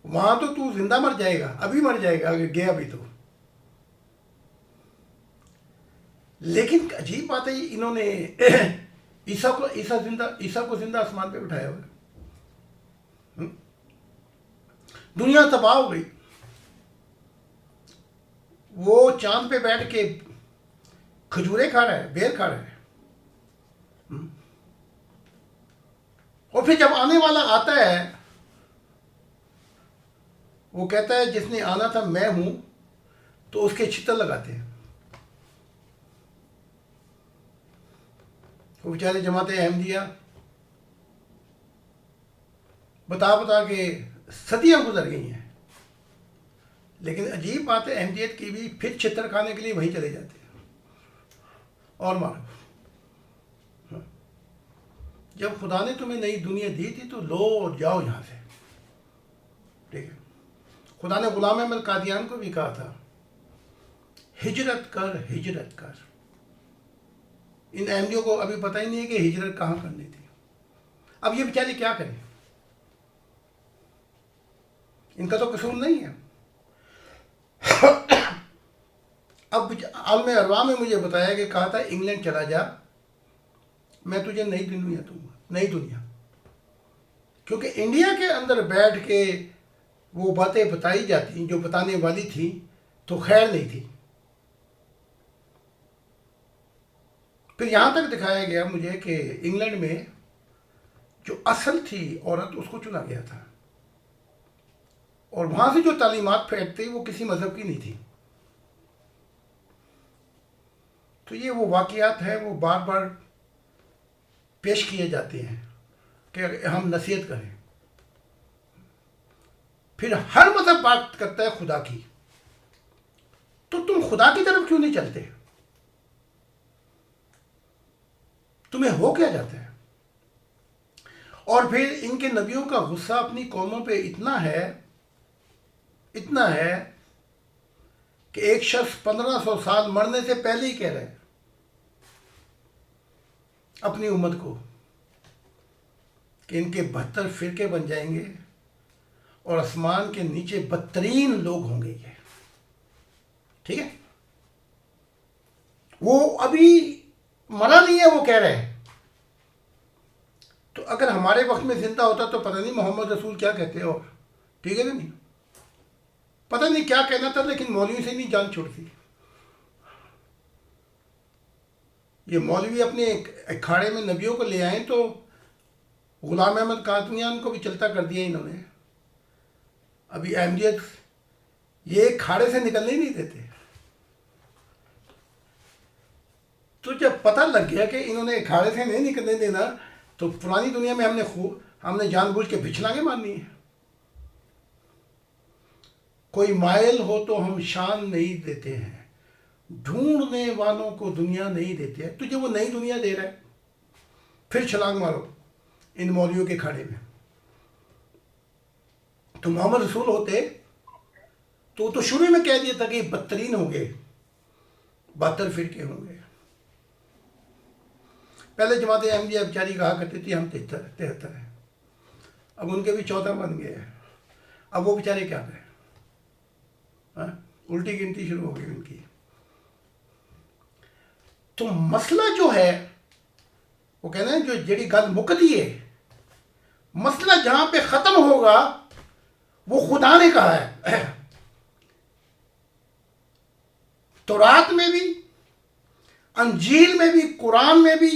वहां तो तू जिंदा मर जाएगा, अभी मर जाएगा अगर गया भी तो। लेकिन अजीब बात है, इन्होंने ईसा को जिंदा आसमान पे बिठाया हुआ है। दुनिया तबाह हो गई। वो चांद पे बैठ के खजूरें खा रहा है, बेर खा रहा है। और फिर जब आने वाला आता है, वो कहता है जिसने आना था मैं हूं, तो उसके छितर लगाते हैं। वो बेचारे जमाते अहमदिया बता बता के सदियां गुजर गई हैं। लेकिन अजीब बात है, अहमदियत की भी फिर छितर खाने के लिए वहीं चले जाते हैं और मारो। जब खुदा ने तुम्हें नई दुनिया दी थी तो लो और जाओ यहां से, ठीक है। खुदा ने गुलाम अहमद कादियान को भी कहा था, हिजरत कर, हिजरत कर। इन अहमदियों को अभी पता ही नहीं है कि हिजरत कहां करनी थी। अब ये बेचारे क्या करें, इनका तो कसूर नहीं है। अब आलम अरवा में मुझे बताया कि कहा था इंग्लैंड चला जा, मैं तुझे नई दुनिया दूंगा, नई दुनिया। क्योंकि इंडिया के अंदर बैठ के वो बातें बताई जाती जो बताने वाली थी तो खैर नहीं थी। फिर यहां तक दिखाया गया मुझे कि इंग्लैंड में जो असल थी औरत, उसको चुना गया था, और वहां से जो तालीमात फैलती वो किसी मजहब की नहीं थी। तो ये वो वाकयात है, वो बार बार पेश किए जाते हैं कि हम नसीहत करें। फिर हर मजहब बात करता है खुदा की, तो तुम खुदा की तरफ क्यों नहीं चलते? तुम्हें हो क्या जाता है? और फिर इनके नबियों का गुस्सा अपनी कौमों पे इतना है कि एक शख्स 1500 साल मरने से पहले ही कह रहा है अपनी उम्मत को कि इनके 72 फिरके बन जाएंगे और आसमान के नीचे बदतरीन लोग होंगे ये, ठीक है। वो अभी मरा नहीं है, वो कह रहे हैं। तो अगर हमारे वक्त में जिंदा होता तो पता नहीं मोहम्मद रसूल क्या कहते हो, ठीक है ना, नहीं पता नहीं क्या कहना था, लेकिन मौलवी से नहीं जान छूटती। ये मौलवी अपने अखाड़े में नबियों को ले आए तो गुलाम अहमद कादियान को भी चलता कर दिया इन्होंने। अभी अहमदियत ये अखाड़े से निकलने ही नहीं देते। तो जब पता लग गया कि इन्होंने अखाड़े से नहीं निकलने देना, तो पुरानी दुनिया में हमने जानबूझ के बिछलांगे मारनी है। कोई मायल हो तो हम शान नहीं देते हैं, ढूंढने वालों को दुनिया नहीं देते हैं। तुझे वो नई दुनिया दे रहा है, फिर छलांग मारो इन मौलवियों के खाड़े में। तो मोहम्मद रसूल होते तो शुरू में कह दिया था कि बदतरीन होंगे, 72 फिरके होंगे। पहले जमात अहमदिया बेचारी कहा करती थी हम 73 हैं, अब उनके भी 14 बन गए हैं। अब वो बेचारे क्या करें, उल्टी गिनती शुरू हो गई उनकी। तो मसला जो है वो कहना है जो जड़ी गल मुकदी है, मसला जहां पे खत्म होगा वो खुदा ने कहा है। तौरात में भी, अंजील में भी, कुरान में भी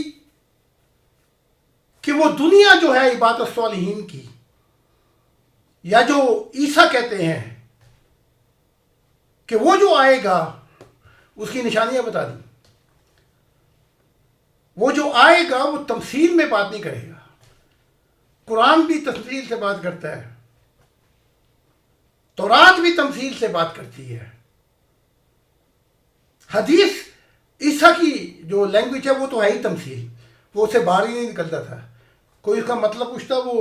कि वो दुनिया जो है इबादत सालिहीन की, या जो ईसा कहते हैं कि वो जो आएगा उसकी निशानियां बता दी। वो जो आएगा वो तमसील में बात नहीं करेगा। कुरान भी तमसील से बात करता है, तौरात भी तमसील से बात करती है। हदीस ईसा की जो लैंग्वेज है वो तो है ही तमसील, वो उससे बाहर ही नहीं निकलता था। कोई उसका मतलब पूछता वो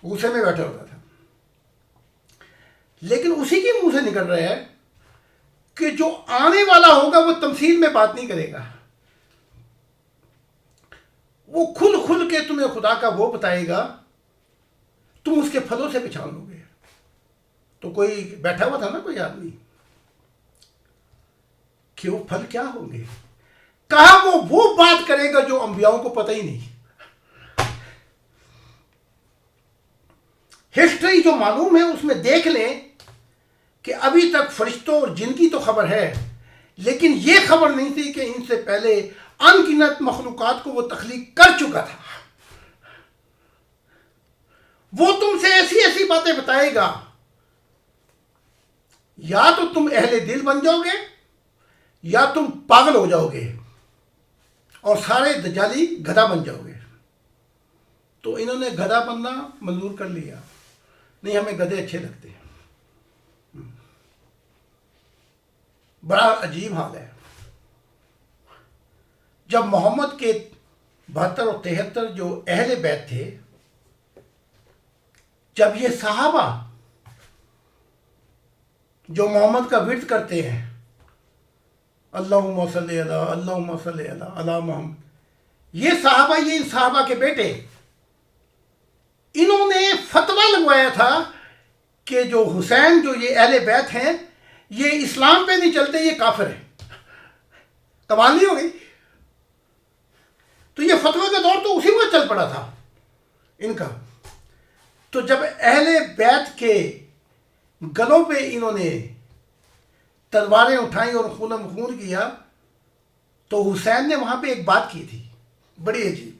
गुस्से में बैठा होता था। लेकिन उसी के मुंह से निकल रहा है कि जो आने वाला होगा वो तमसील में बात नहीं करेगा, वो खुल खुल के तुम्हें खुदा का वो बताएगा, तुम उसके फलों से पहचान लोगे। तो कोई बैठा हुआ था ना कोई आदमी कि वो फल क्या होंगे, कहा वो बात करेगा जो अंबियाओं को पता ही नहीं। हिस्ट्री जो मालूम है उसमें देख लें कि अभी तक फरिश्तों और जिन की तो खबर है, लेकिन ये खबर नहीं थी कि इनसे पहले अनगिनत मखलूकात को वो तख्लीक कर चुका था। वो तुमसे ऐसी ऐसी बातें बताएगा, या तो तुम अहले दिल बन जाओगे या तुम पागल हो जाओगे और सारे दज्जाली गधा बन जाओगे। तो इन्होंने गधा बनना मंजूर कर लिया, नहीं हमें गधे अच्छे लगते हैं। बड़ा अजीब हाल है। जब मोहम्मद के 72 और 73 जो अहले बैत थे, जब ये सहाबा जो मोहम्मद का विर्द करते हैं, अल्लाहुम्मा सल्ली अला अल्लाहुम्मा सल्ली अला अला मोहम्मद, ये सहाबा, ये इन सहाबा के बेटे, इन्होंने फतवा लगवाया था कि जो हुसैन जो ये अहले बैत हैं ये इस्लाम पे नहीं चलते, ये काफिर है। कमाल नहीं हो गई। तो ये फतवा का दौर तो उसी वक्त चल पड़ा था इनका। तो जब अहले बैत के गलों पे इन्होंने तलवारें उठाई और खून खून किया, तो हुसैन ने वहां पे एक बात की थी बड़ी अजीब।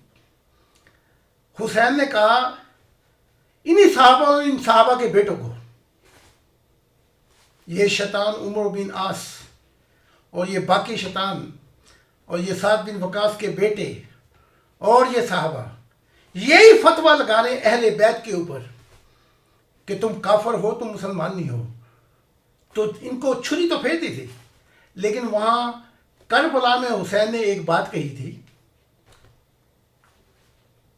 हुसैन ने कहा इन्हीं साहबा और इन साहबा के बेटों को, ये शैतान उमर बिन आस और ये बाकी शैतान और ये साद बिन वकास के बेटे और ये साहबा, यही फतवा लगा रहे अहले बैत के ऊपर कि तुम काफर हो, तुम मुसलमान नहीं हो। तो इनको छुरी तो फेर दी थी, लेकिन वहां करबला में हुसैन ने एक बात कही थी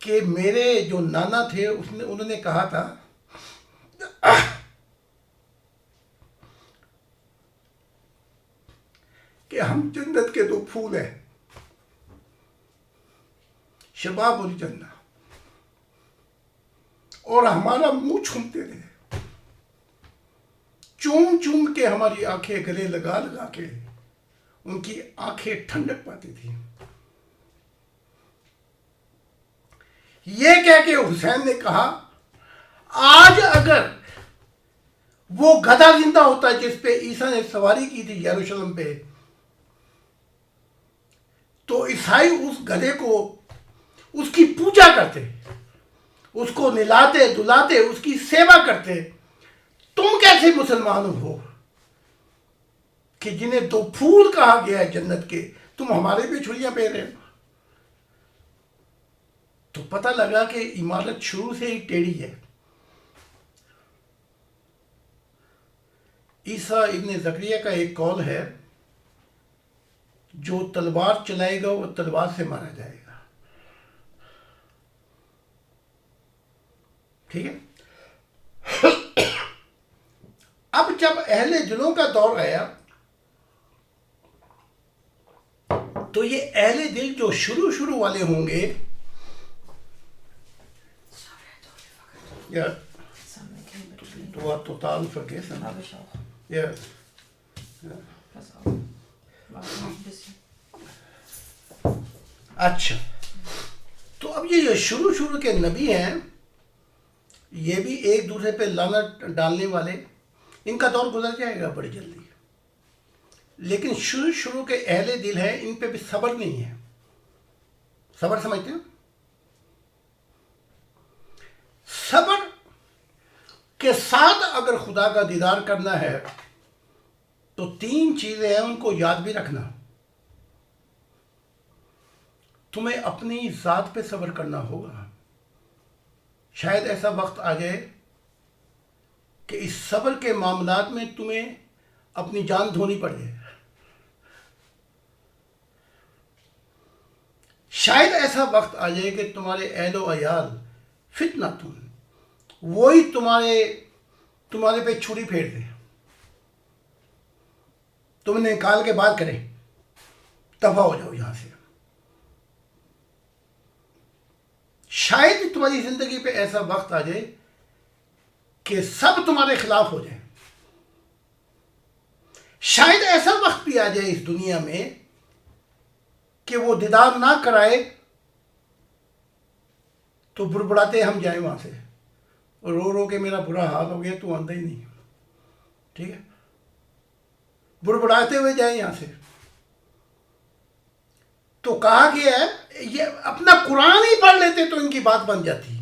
कि मेरे जो नाना थे उन्होंने कहा था कि हम जन्नत के 2 फूल हैं, शबाब और जन्नत, और हमारा मुंह छूमते थे, चूम चूम के हमारी आंखें गले लगा लगा के उनकी आंखें ठंडक पाती थी। ये कह के हुसैन ने कहा आज अगर वो गधा जिंदा होता जिस पे ईसा ने सवारी की थी यरूशलेम पे, तो ईसाई उस गधे को उसकी पूजा करते, उसको निलाते दुलाते, उसकी सेवा करते। तुम कैसे मुसलमान हो कि जिन्हें 2 फूल कहा गया है जन्नत के, तुम हमारे भी छुरियां फेर रहे हो। तो पता लगा कि इमारत शुरू से ही टेढ़ी है। ईसा इब्ने ज़करिया का एक कौल है, जो तलवार चलाएगा वो तलवार से मारा जाएगा। ठीक है। अब जब अहले दिलों का दौर आया, तो ये अहले दिल जो शुरू वाले होंगे, ja, du warst total vergessen. Habe ich auch. Ja. Pass auf. Warte noch ein bisschen. अच्छा, तो अब ये शुरू के नबी हैं, ये भी एक दूसरे पे लानत डालने वाले, इनका दौर गुजर जाएगा बड़ी जल्दी। लेकिन शुरू के अहले दिल हैं, इन पे भी सब्र नहीं है। सब्र समझते हो? के साथ अगर खुदा का दीदार करना है तो 3 चीजें हैं, उनको याद भी रखना। तुम्हें अपनी जात पे सब्र करना होगा। शायद ऐसा वक्त आ जाए कि इस सब्र के मामलात में तुम्हें अपनी जान धोनी पड़े। शायद ऐसा वक्त आ जाए कि तुम्हारे अहलो अयाल फितना वही तुम्हारे पे छुरी फेर दे, तुम्हें निकाल के बात करें, दफा हो जाओ यहां से। शायद तुम्हारी जिंदगी पे ऐसा वक्त आ जाए कि सब तुम्हारे खिलाफ हो जाए। शायद ऐसा वक्त भी आ जाए इस दुनिया में कि वो दीदार ना कराए तो बुड़बुड़ाते हम जाए वहां से, रो रो के मेरा बुरा हाल हो गया, तू आंदा ही नहीं, ठीक है, बुड़बुड़ाते हुए जाए यहां से। तो कहा गया है, ये अपना कुरान ही पढ़ लेते तो इनकी बात बन जाती।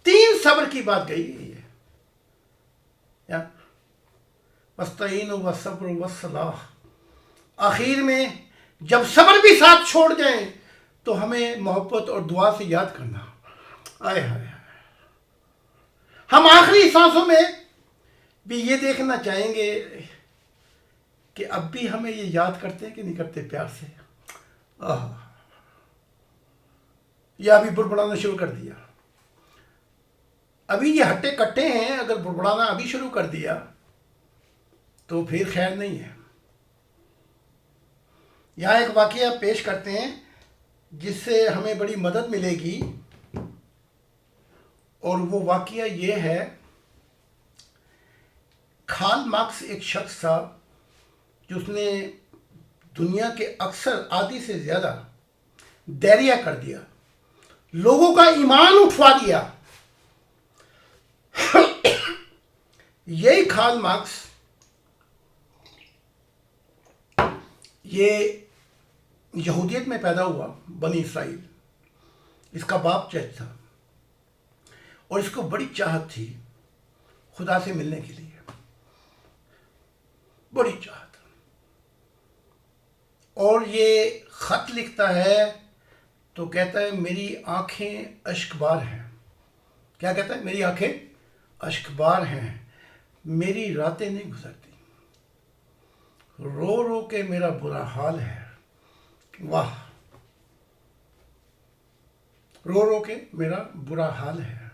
3 सब्र की बात कही गई है, या वस्तईन व सब्र व सलाह। आखिर में जब सब्र भी साथ छोड़ जाए तो हमें मोहब्बत और दुआ से याद करना। आए हाय, हम आखिरी सांसों में भी ये देखना चाहेंगे कि अब भी हमें ये याद करते हैं कि नहीं करते प्यार से। या अभी बुड़बुड़ाना शुरू कर दिया। अभी ये हट्टे कट्टे हैं, अगर बुड़बुड़ाना अभी शुरू कर दिया तो फिर खैर नहीं है। यहां एक वाकया पेश करते हैं जिससे हमें बड़ी मदद मिलेगी, और वो वाकया ये है, कार्ल मार्क्स एक शख्स था जिसने दुनिया के अक्सर आधी से ज्यादा दैरिया कर दिया, लोगों का ईमान उठवा दिया। यही कार्ल मार्क्स, ये यहूदियत में पैदा हुआ, बनी इसराइल। इसका बाप जज था और इसको बड़ी चाहत थी खुदा से मिलने के लिए, बड़ी चाहत। और ये खत लिखता है तो कहता है मेरी आंखें अश्कबार हैं। क्या कहता है? मेरी आंखें अश्कबार हैं, मेरी रातें नहीं गुजरती, रो रो के मेरा बुरा हाल है। वाह, रो रो के मेरा बुरा हाल है।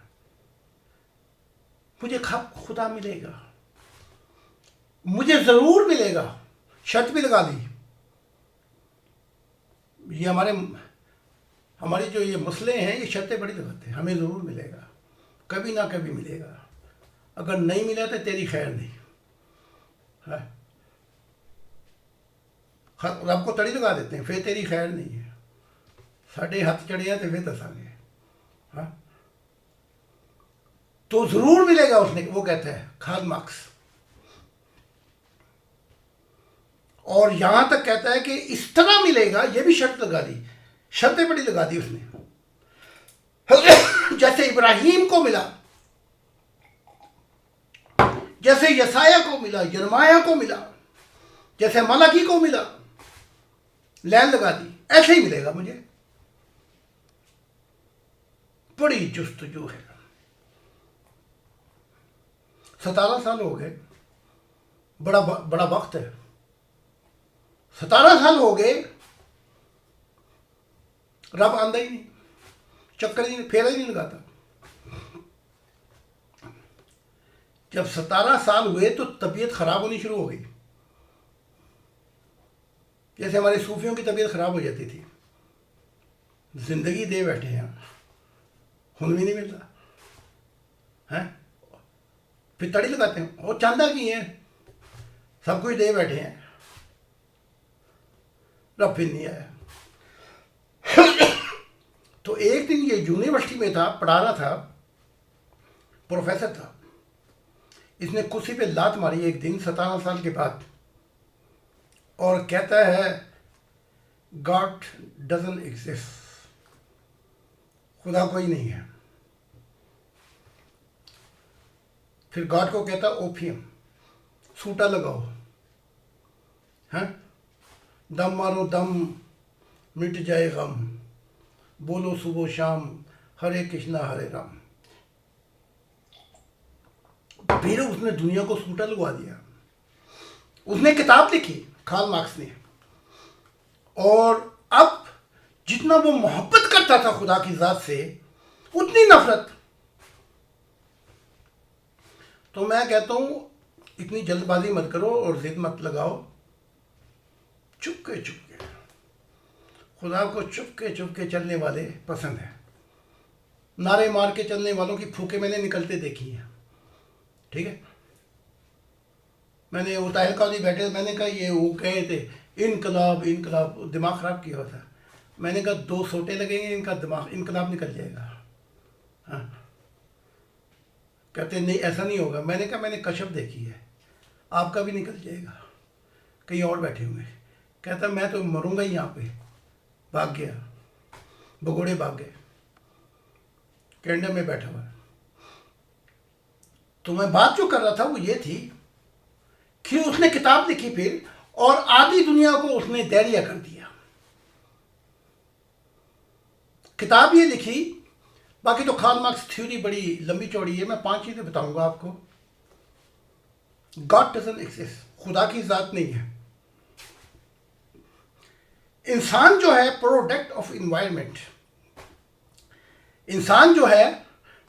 मुझे खुदा मिलेगा, मुझे जरूर मिलेगा। शर्त भी लगा दी। ये हमारी जो ये मसले हैं, ये शर्तें बड़ी लगाते हैं, हमें जरूर मिलेगा, कभी ना कभी मिलेगा। अगर नहीं मिला तो तेरी खैर नहीं है। रब को तड़ी लगा देते हैं, फिर तेरी खैर नहीं है, साढ़े हाथ चढ़िया तो फिर दसांगे। हाँ, तो जरूर मिलेगा उसने, वो कहता है कार्ल मार्क्स। और यहां तक कहता है कि इस तरह मिलेगा, ये भी शर्त लगा दी, शर्तें बड़ी लगा दी उसने। जैसे इब्राहिम को मिला, जैसे यसाया को मिला, यरमाया को मिला, जैसे मलाकी को मिला, लाइन लगा दी, ऐसे ही मिलेगा मुझे। बड़ी जुस्तजू है। 17 साल हो गए, बड़ा वक्त है। 17 साल हो गए, रब आंदा ही नहीं, चक्कर ही नहीं, फेरा ही नहीं लगाता। जब 17 साल हुए तो तबीयत खराब होनी शुरू हो गई। जैसे हमारे सूफियों की तबीयत खराब हो जाती थी, जिंदगी दे बैठे हैं, खून भी नहीं मिलता है, फिर तड़ी लगाते हैं, और चांदा की है, सब कुछ दे बैठे हैं, रब फिर नहीं आया। तो एक दिन ये यूनिवर्सिटी में था, पढ़ा रहा था, प्रोफेसर था। इसने कुर्सी पे लात मारी एक दिन 17 साल के बाद, और कहता है गॉड डजंट एग्जिस्ट, खुदा कोई नहीं है। फिर गॉड को कहता ओपियम, सूटा लगाओ, हैं, दम मारो दम मिट जाए गम, बोलो सुबह शाम हरे कृष्णा हरे राम। फिर उसने दुनिया को सूटा लगवा दिया। उसने किताब लिखी कार्ल मार्क्स ने, और अब जितना वो मोहब्बत करता था खुदा की जात से उतनी नफरत। तो मैं कहता हूं इतनी जल्दबाजी मत करो और जिद मत लगाओ, चुपके चुपके, खुदा को चुपके चलने वाले पसंद है। नारे मार के चलने वालों की फूके मैंने निकलते देखी हैं, ठीक है। मैंने वो ताहिर काजी बैठे, मैंने कहा ये वो कहे थे इनकलाब इनकलाब, दिमाग ख़राब किया होता। मैंने कहा 2 सोटे लगेंगे इनका दिमाग इनकलाब निकल जाएगा। हाँ, कहते नहीं ऐसा नहीं होगा। मैंने कहा मैंने कशफ देखी है, आपका भी निकल जाएगा, कहीं और बैठे होंगे। कहता मैं तो मरूंगा ही यहाँ पे। भाग गया, भगोड़े भाग गए, कैंडा में बैठा हुआ। तो मैं बात जो कर रहा था वो ये थी कि उसने किताब लिखी फिर, और आधी दुनिया को उसने दैरिया कर दिया। किताब ये लिखी, बाकी तो कार्ल मार्क्स थ्योरी बड़ी लंबी चौड़ी है, मैं 5 चीजें बताऊंगा आपको। गॉड डजंट एग्जिस्ट, खुदा की जात नहीं है। इंसान जो है प्रोडक्ट ऑफ इन्वायरमेंट, इंसान जो है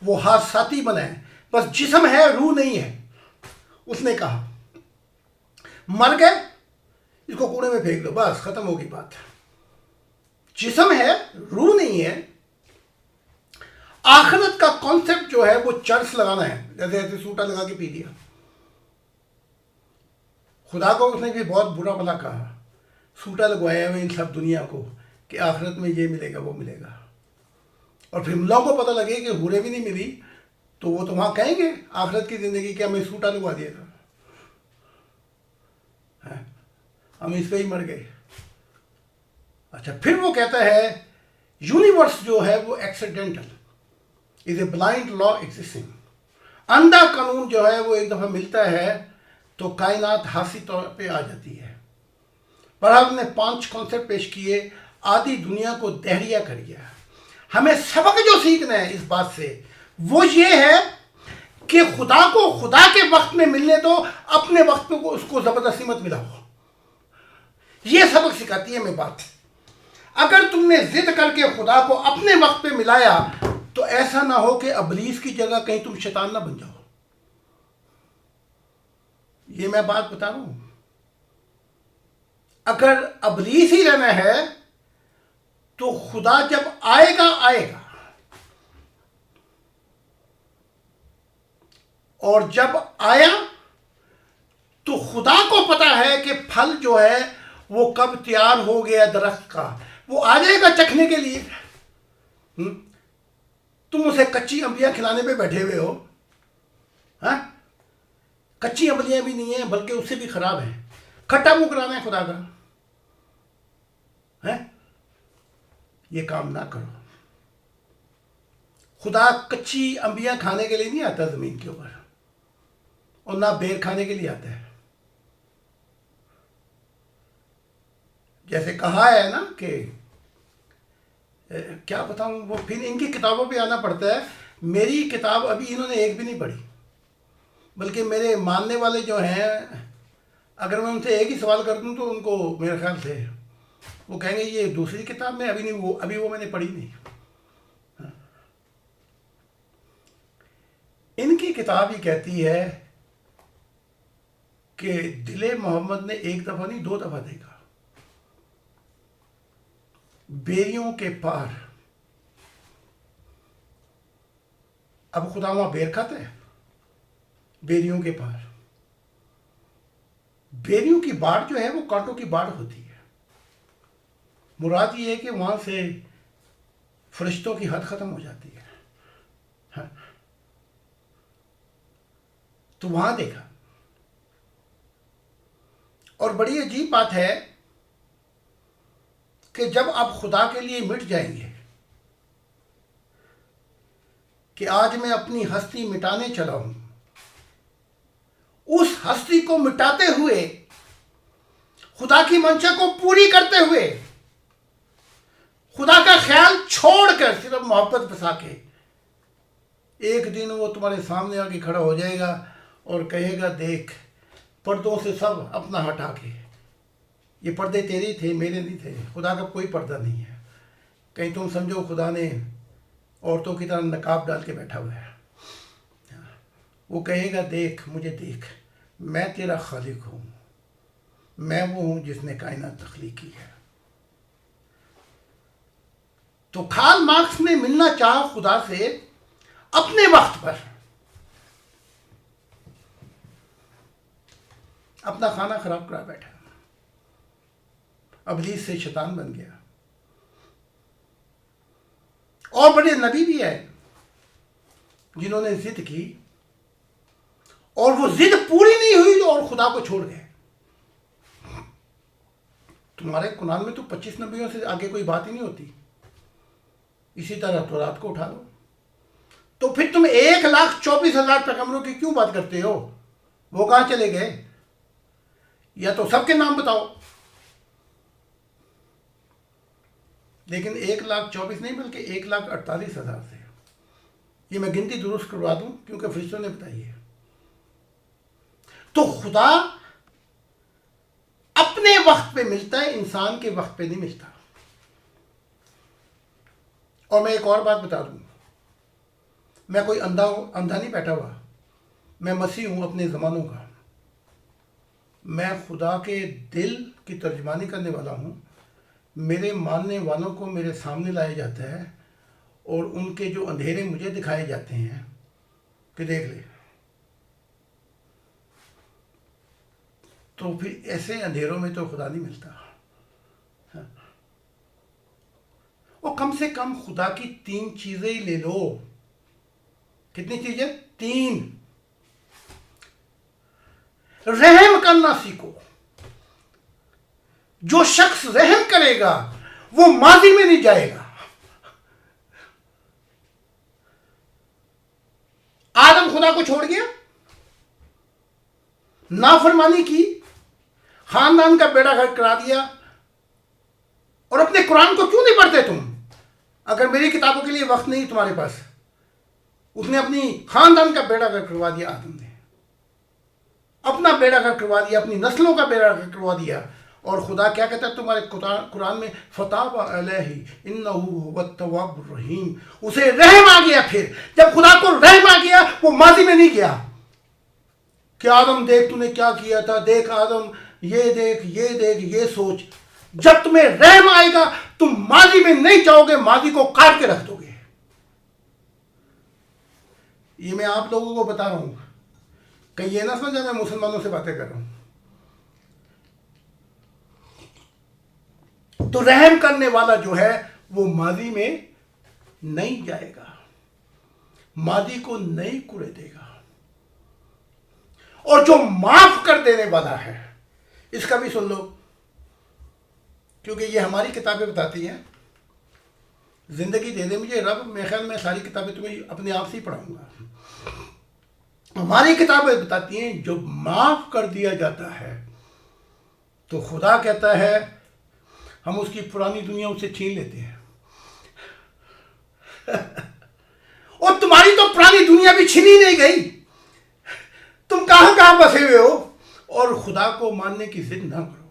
वो हादसाती बना है, बस जिस्म है रूह नहीं है। उसने कहा मर गए इसको कूड़े में फेंक दो, बस खत्म होगी बात। जिस्म है रूह नहीं है। आखिरत का कॉन्सेप्ट जो है वो चर्च लगाना है, जैसे ऐसे सूटा लगा के पी दिया। खुदा को उसने भी बहुत बुरा भला कहा, सूटा लगवाया हुआ इन सब दुनिया को कि आखिरत में ये मिलेगा वो मिलेगा। और फिर मुल्लाओं को पता लगे कि हुरे भी नहीं मिली, तो वो तो वहां कहेंगे आखिरत की जिंदगी क्या हमें सूटा लगवा दिया था, हम इस पे ही मर गए। अच्छा, फिर वो कहता है यूनिवर्स जो है वो accidental is a blind law existing. अंधा कानून जो है वो एक दफा मिलता है तो कायनात हासी तौर पे आ जाती है। पर हमने 5 कॉन्सेप्ट पेश किए, आधी दुनिया को दहरिया कर गया। हमें सबक जो सीखना है इस बात से वो ये है कि खुदा को खुदा के वक्त में मिलने दो, अपने वक्त पे उसको जबरदस्ती मत मिलाओ। ये सबक सिखाती है हमें बात। अगर तुमने जिद करके खुदा को अपने वक्त पे मिलाया तो ऐसा ना हो कि अबलीस की जगह कहीं तुम शैतान ना बन जाओ। ये मैं बात बता रहा हूं। अगर अबलीस ही रहना है तो खुदा जब आएगा आएगा, और जब आया तो खुदा को पता है कि फल जो है वो कब तैयार हो गया दरख्त का, वो आ जाएगा चखने के लिए। तुम उसे कच्ची अंबियां खिलाने पे बैठे हुए हो। हाँ, कच्ची अंबियां भी नहीं है बल्कि उससे भी खराब है, खट्टा मुंह कराना है खुदा का है। ये काम ना करो। खुदा कच्ची अंबियां खाने के लिए नहीं आता जमीन के ऊपर, और ना बेर खाने के लिए आता है। जैसे कहा है ना कि क्या बताऊं, वो फिर इनकी किताबों पे आना पड़ता है। मेरी किताब अभी इन्होंने एक भी नहीं पढ़ी, बल्कि मेरे मानने वाले जो हैं, अगर मैं उनसे एक ही सवाल कर दूं तो उनको मेरे ख्याल से वो कहेंगे ये दूसरी किताब में अभी वो मैंने पढ़ी नहीं। हाँ। इनकी किताब ही कहती है कि दिले मोहम्मद ने एक दफा नहीं 2 दफा देखा, बेरियों के पार। अब खुदा वहां बेर खाता है, बेरियों के पार। बेरियों की बाढ़ जो है वो कांटों की बाढ़ होती है। मुराद ये है कि वहां से फरिश्तों की हद खत्म हो जाती है। हाँ। तो वहां देखा। और बड़ी अजीब बात है कि जब आप खुदा के लिए मिट जाएंगे कि आज मैं अपनी हस्ती मिटाने चला हूं, हस्ती को मिटाते हुए, खुदा की मंशा को पूरी करते हुए, खुदा का ख्याल छोड़कर सिर्फ मोहब्बत बसा के, एक दिन वो तुम्हारे सामने आके खड़ा हो जाएगा और कहेगा, देख पर्दों से सब अपना हटा के, ये पर्दे तेरे थे, मेरे नहीं थे। खुदा का कोई पर्दा नहीं है। कहीं तुम समझो खुदा ने औरतों की तरह नकाब डाल के बैठा हुआ है। वो कहेगा, देख मुझे देख, मैं तेरा खालिक हूँ, मैं वो हूँ जिसने कायनात तख्लीक की है। तो कार्ल मार्क्स ने मिलना चाहा खुदा से अपने वक्त पर, अपना खाना खराब करा बैठा, अबलीस से शैतान बन गया। और बड़े नबी भी है जिन्होंने जिद की और वो जिद पूरी नहीं हुई और खुदा को छोड़ गए। तुम्हारे कुरान में तो 25 नबियों से आगे कोई बात ही नहीं होती। इसी तरह तो रात को उठा लो, तो फिर तुम 1,24,000 पैगंबरों की क्यों बात करते हो? वो कहां चले गए? या तो सबके नाम बताओ। लेकिन 1,24,000 नहीं बल्कि 1,48,000 से, ये मैं गिनती दुरुस्त करवा दूं क्योंकि फरिश्तों ने बताई है। तो खुदा अपने वक्त पे मिलता है, इंसान के वक्त पे नहीं मिलता। और मैं एक और बात बता दूं, मैं कोई अंधा नहीं बैठा हुआ, मैं मसीह हूं अपने ज़मानों का। मैं खुदा के दिल की तर्जमानी करने वाला हूं। मेरे मानने वालों को मेरे सामने लाया जाता है और उनके जो अंधेरे मुझे दिखाए जाते हैं कि देख ले। तो फिर ऐसे अंधेरों में तो खुदा नहीं मिलता। हाँ। और कम से कम खुदा की 3 चीजें ही ले लो। कितनी चीजें? 3। रहम करना सीखो। जो शख्स रहम करेगा वो माजी में नहीं जाएगा। आदम खुदा को छोड़ गया, नाफरमानी की, खानदान का बेड़ा गर्क करा दिया। और अपने कुरान को क्यों नहीं पढ़ते तुम? अगर मेरी किताबों के लिए वक्त नहीं तुम्हारे पास। उसने अपनी खानदान का बेड़ा गर्क करवा दिया। आदम ने अपना बेड़ा गर्क करवा दिया, अपनी नस्लों का बेड़ा गर्क करवा दिया। और खुदा क्या कहता है तुम्हारे कुरान में? फताब अलैहि इन्नहु हुवत-तव्वाबुर रहीम। उसे रहम आ गया। फिर जब खुदा को रहम आ गया, वो माजी में नहीं गया कि आदम देख तूने क्या किया था, देख आदम ये देख, ये देख, ये सोच। जब तुम्हें रहम आएगा तुम माजी में नहीं जाओगे, माजी को काट के रख दोगे। ये मैं आप लोगों को बता रहा हूं, कहीं ये ना समझा मैं मुसलमानों से बातें कर रहा हूं। तो रहम करने वाला जो है वो माजी में नहीं जाएगा, माजी को नहीं कुरे देगा। और जो माफ कर देने वाला है, इसका भी सुन लो, क्योंकि ये हमारी किताबें बताती हैं। जिंदगी दे दे मुझे रब, मेरे ख्याल में सारी किताबें तुम्हें अपने आप से ही पढ़ाऊंगा। हमारी किताबें बताती हैं जो माफ कर दिया जाता है तो खुदा कहता है हम उसकी पुरानी दुनिया उसे छीन लेते हैं। और तुम्हारी तो पुरानी दुनिया भी छीनी नहीं गई, तुम कहां कहां बसे हुए हो। और खुदा को मानने की जिद ना करो।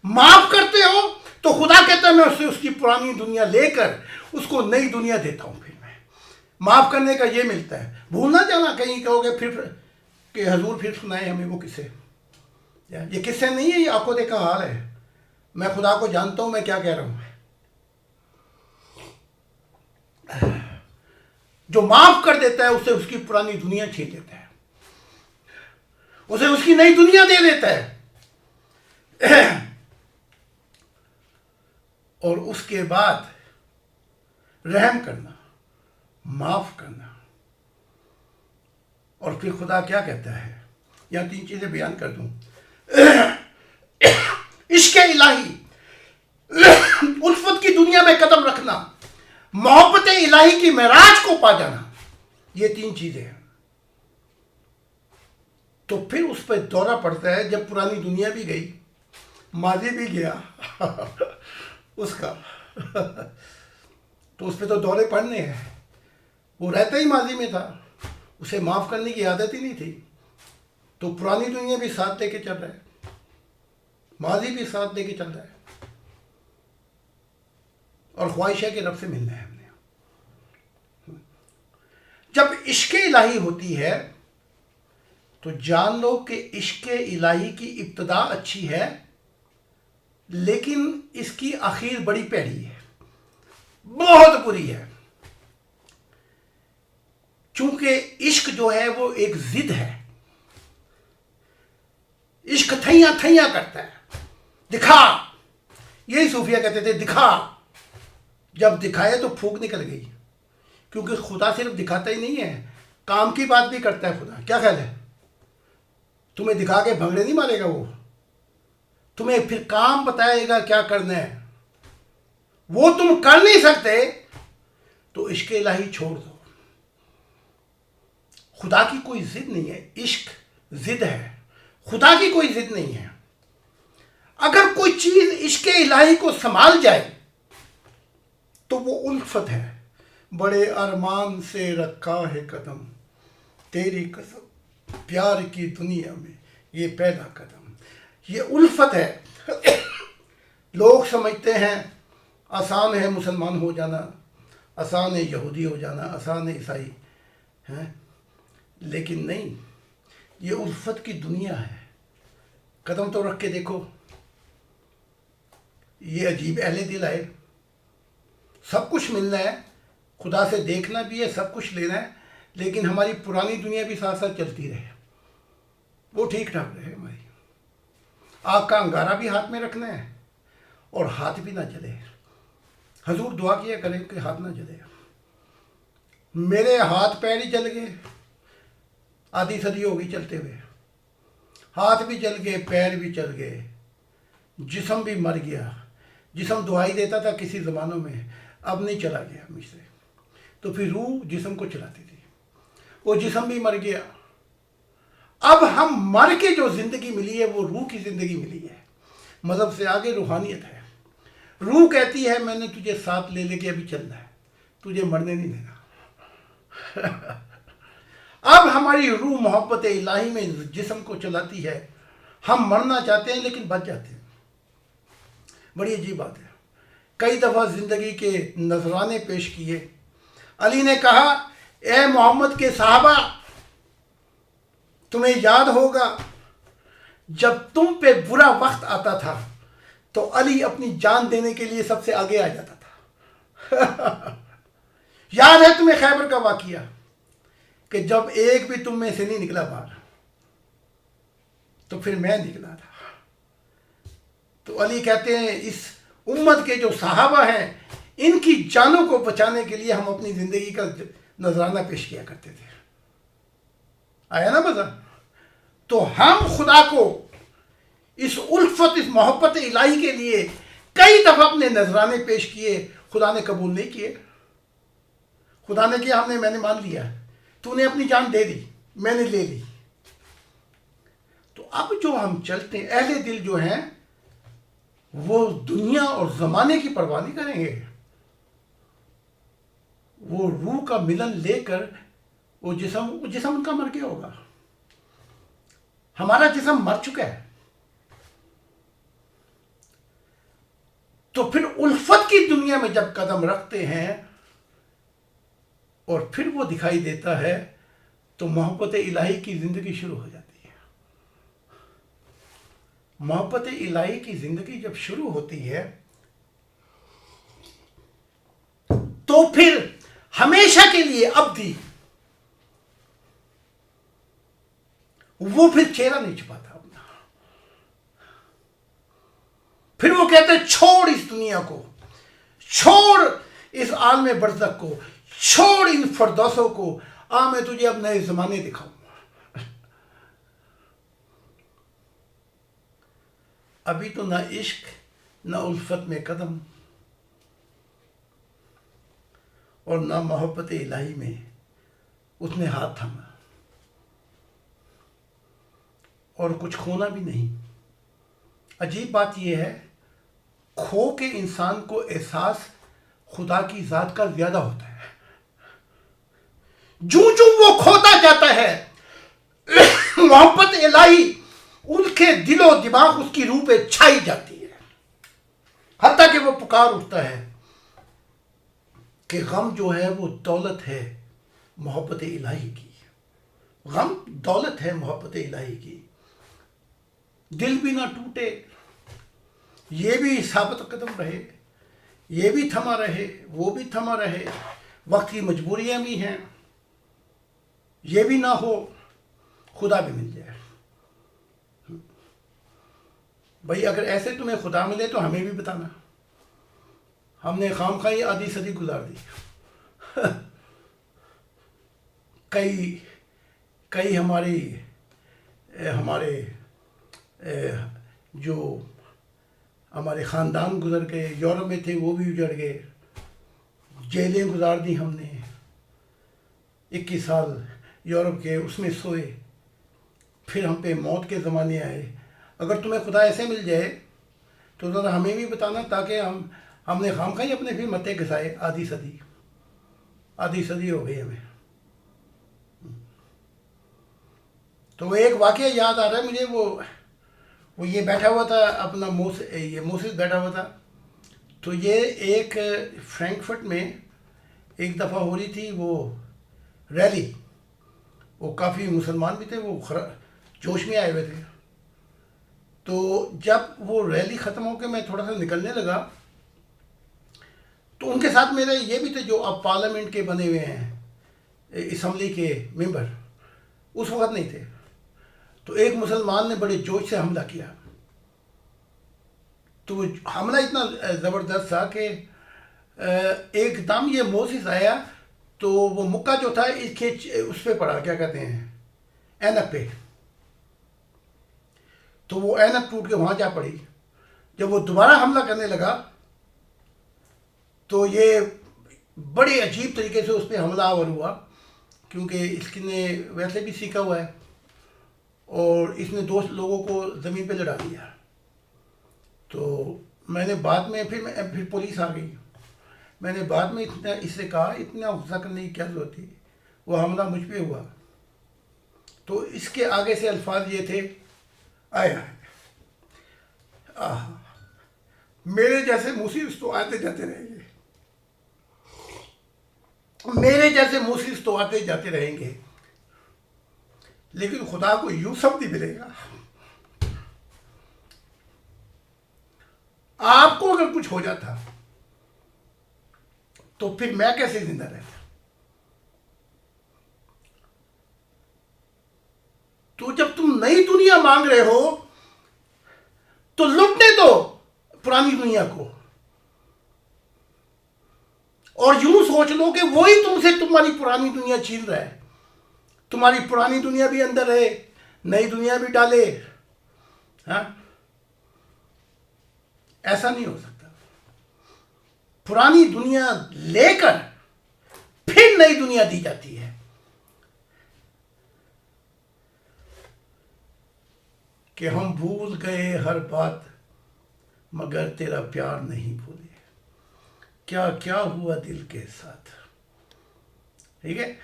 माफ करते हो तो खुदा कहता है मैं उससे उसकी पुरानी दुनिया लेकर उसको नई दुनिया देता हूं। फिर मैं माफ करने का ये मिलता है। भूल ना जाना कहीं कहोगे फिर कि हजूर फिर सुनाए हमें वो किस्से। ये किस्से नहीं है, ये आंखों देखा हाल है। मैं खुदा को जानता हूं मैं क्या कह रहा हूं। जो माफ कर देता है उसे उसकी पुरानी दुनिया छीन लेता है, उसे उसकी नई दुनिया दे देता है। और उसके बाद रहम करना, माफ करना। और फिर खुदा क्या कहता है, यहां 3 चीजें बयान कर दूं। इश्क इलाही, उल्फत की दुनिया में कदम रखना, मोहब्बत इलाही की महराज को पा जाना, ये 3 चीजें हैं। तो फिर उस पर दौरा पड़ता है जब पुरानी दुनिया भी गई, माजी भी गया उसका तो उस पर तो दौरे पड़ने हैं। वो रहता ही माजी में था, उसे माफ़ करने की आदत ही नहीं थी। तो पुरानी दुनिया भी साथ लेके चल रहा है, माजी भी साथ लेके चल रहा है, और ख्वाहिश है कि रब से मिलना है हमने। जब इश्क इलाही होती है तो जान लो कि इश्क इलाही की इब्तदा अच्छी है, लेकिन इसकी आखिर बड़ी पैड़ी है, बहुत बुरी है। चूंकि इश्क जो है वो एक जिद है, इश्क थैया थैया करता है, दिखा, यही सूफिया कहते थे, दिखा। जब दिखाए तो फूंक निकल गई, क्योंकि खुदा सिर्फ दिखाता ही नहीं है, काम की बात भी करता है खुदा। क्या ख्याल है? तुम्हें दिखा के भंगड़े नहीं मारेगा वो, तुम्हें फिर काम बताएगा क्या करना है। वो तुम कर नहीं सकते तो इश्क इलाही छोड़ दो। खुदा की कोई जिद नहीं है, इश्क जिद है, खुदा की कोई जिद नहीं है। अगर कोई चीज इश्क इलाही को संभाल जाए तो वो उल्फत है। बड़े अरमान से रखा है कदम, तेरी कसम प्यार की दुनिया में ये पहला कदम। ये उल्फत है। लोग समझते हैं आसान है मुसलमान हो जाना, आसान है यहूदी हो जाना, आसान है ईसाई हैं, लेकिन नहीं, ये उल्फत की दुनिया है। कदम तो रख के देखो, ये अजीब अहले दिल आए, सब कुछ मिलना है, खुदा से देखना भी है, सब कुछ लेना है, लेकिन हमारी पुरानी दुनिया भी साथ साथ चलती रहे, वो ठीक ठाक रहे हमारी। आग का अंगारा भी हाथ में रखना है और हाथ भी ना जले। हजूर दुआ किया करें कि हाथ ना जले। मेरे हाथ पैर ही जल गए, आधी सदी हो गई चलते हुए, हाथ भी जल गए, पैर भी जल गए, जिस्म भी मर गया। जिस्म दुआई देता था किसी ज़मानों में, अब नहीं चला गया मुझसे, तो फिर रूह जिस्म को चलाती थी, वो जिस्म भी मर गया। अब हम मर के जो ज़िंदगी मिली है वो रूह की ज़िंदगी मिली है। मज़हब से आगे रूहानियत है। रूह कहती है मैंने तुझे साथ ले लेके अभी चलना है, तुझे मरने नहीं देना। अब हमारी रूह मोहब्बत इलाही में जिस्म को चलाती है। हम मरना चाहते हैं लेकिन बच जाते हैं। बड़ी अजीब बात है। कई दफ़ा ज़िंदगी के नजराने पेश किए। अली ने कहा, ए मोहम्मद के साहबा, तुम्हें याद होगा जब तुम पे बुरा वक्त आता था तो अली अपनी जान देने के लिए सबसे आगे आ जाता था। याद है तुम्हें खैबर का वाकया कि जब एक भी तुम में से नहीं निकला बाहर, तो फिर मैं निकला था। तो अली कहते हैं इस उम्मत के जो साहबा हैं, इनकी जानों को बचाने के लिए हम अपनी ज़िंदगी का नजराना पेश किया करते थे। आया ना मज़ा? तो हम खुदा को इस उल्फत, इस मोहब्बत इलाही के लिए कई दफ़ा अपने नजराने पेश किए, खुदा ने कबूल नहीं किए। खुदा ने किया, हमने, मैंने मान लिया, तूने अपनी जान दे दी, मैंने ले ली। तो अब जो हम चलते हैं, अहले दिल जो हैं, वो दुनिया और ज़माने की परवाह नहीं करेंगे। वो रूह का मिलन लेकर वो जिस्म उनका मर गया होगा। हमारा जिस्म मर चुका है। तो फिर उल्फत की दुनिया में जब कदम रखते हैं और फिर वो दिखाई देता है, तो मोहब्बत इलाही की जिंदगी शुरू हो जाती है। मोहब्बत इलाही की जिंदगी जब शुरू होती है तो फिर हमेशा के लिए अब्दी, वो फिर चेहरा नहीं छुपाता अपना। फिर वो कहते हैं छोड़ इस दुनिया को, छोड़ इस आलम बरज़ख को, छोड़ इन फरदौसों को, आ मैं तुझे अब नए जमाने दिखाऊंगा। अभी तो ना इश्क ना उल्फत में कदम और ना मोहब्बत इलाही में उसने हाथ थामा। और कुछ खोना भी नहीं। अजीब बात यह है, खो के इंसान को एहसास खुदा की ज़ात का ज़्यादा होता है। जूं जूं वो खोता जाता है, मोहब्बत इलाही उनके दिलो दिमाग उसकी रूह पे छाई जाती है, हत्ता कि वो पुकार उठता है कि गम जो है वो दौलत है मोहब्बत इलाही की। गम दौलत है मोहब्बत इलाही की। दिल भी ना टूटे, ये भी साबित कदम रहे, ये भी थमा रहे, वो भी थमा रहे, वक्त की मजबूरियां भी हैं, ये भी ना हो, खुदा भी मिल जाए। भाई अगर ऐसे तुम्हें खुदा मिले तो हमें भी बताना। हमने खामखाई आधी सदी गुजार दी। कई हमारे जो हमारे ख़ानदान गुजर गए, यूरोप में थे वो भी उजड़ गए, जेलें गुजार दी हमने, 21 साल यूरोप के उसमें सोए, फिर हम पे मौत के ज़माने आए। अगर तुम्हें खुदा ऐसे मिल जाए तो ज़रा हमें भी बताना, ताकि हमने खामखाई अपने फिर मत्ते घिसाए। आधी सदी हो गई हमें। तो एक वाक़या याद आ रहा है मुझे, वो ये बैठा हुआ था अपना मोसेस बैठा हुआ था। तो ये एक फ्रैंकफर्ट में एक दफ़ा हो रही थी वो रैली। वो काफ़ी मुसलमान भी थे, वो जोश में आए हुए थे। तो जब वो रैली ख़त्म होकर मैं थोड़ा सा निकलने लगा तो उनके साथ मेरे ये भी थे जो अब पार्लियामेंट के बने हुए हैं, असम्बली के मेंबर, उस वक्त नहीं थे। तो एक मुसलमान ने बड़े जोश से हमला किया। तो हमला इतना ज़बरदस्त था कि एकदम ये मोसेस आया तो वो मुक्का जो था इसके उस पर पड़ा, क्या कहते हैं, ऐनक पे। तो वो ऐनक टूट के वहाँ जा पड़ी। जब वो दोबारा हमला करने लगा तो ये बड़े अजीब तरीके से उस पर हमलावर हुआ, क्योंकि इसने वैसे भी सीखा हुआ है और इसने 2 लोगों को ज़मीन पे लड़ा दिया। तो मैंने बाद में फिर पुलिस आ गई। मैंने बाद में इससे कहा इतना गुस्सा करने की क्या ज़रूरत थी, वो हमला मुझ पे हुआ। तो इसके आगे से अल्फाज ये थे, आया मेरे जैसे मुसीबत तो आते जाते रहेंगे, मेरे जैसे मुसीबत तो आते जाते रहेंगे, लेकिन खुदा को यूसुफ नहीं मिलेगा। आपको अगर कुछ हो जाता तो फिर मैं कैसे जिंदा रहता। तो जब तुम नई दुनिया मांग रहे हो तो लुटने दो पुरानी दुनिया को, और यूं सोच लो कि वही तुमसे तुम्हारी पुरानी दुनिया छीन रहा है। तुम्हारी पुरानी दुनिया भी अंदर है, नई दुनिया भी डाले। हाँ, ऐसा नहीं हो सकता। पुरानी दुनिया लेकर फिर नई दुनिया दी जाती है कि हम भूल गए हर बात मगर तेरा प्यार नहीं भूले, क्या क्या हुआ दिल के साथ। ठीक है,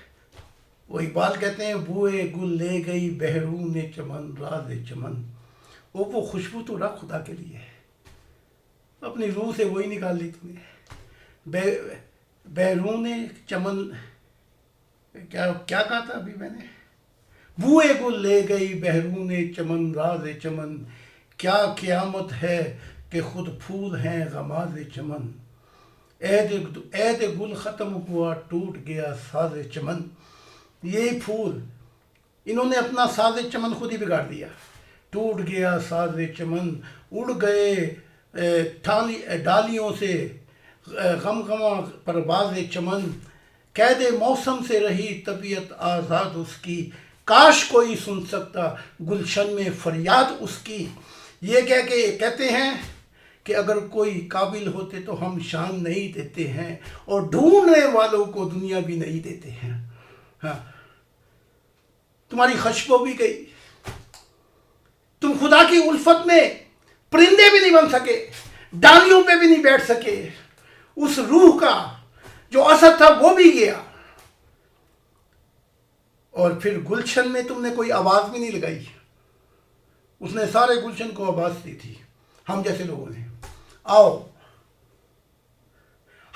वो इकबाल कहते हैं, बुए गुल ले गई बहरूने चमन राज चमन। वो खुशबू तो रख खुदा के लिए है, अपनी रूह से वही निकाल ली तुमने। बहरूने चमन, क्या क्या कहा था अभी मैंने, बुए गुल ले गई बहरूने चमन राज चमन, क्या क़यामत है कि खुद फूल हैं गमाज चमन। ऐद गुल ख़त्म हुआ टूट गया साज चमन। ये फूल, इन्होंने अपना साज चमन खुद ही बिगाड़ दिया। टूट गया साज चमन, उड़ गए डालियों से गम गमा परवाज चमन। कैद मौसम से रही तबीयत आज़ाद उसकी, काश कोई सुन सकता गुलशन में फरियाद उसकी। ये कह के कहते हैं कि अगर कोई काबिल होते तो हम शान नहीं देते हैं, और ढूंढने वालों को दुनिया भी नहीं देते हैं। हाँ, तुम्हारी खुशबू भी गई, तुम खुदा की उल्फत में परिंदे भी नहीं बन सके, डालियों पे भी नहीं बैठ सके। उस रूह का जो असर था वो भी गया। और फिर गुलशन में तुमने कोई आवाज भी नहीं लगाई। उसने सारे गुलशन को आवाज दी थी, हम जैसे लोगों ने। आओ,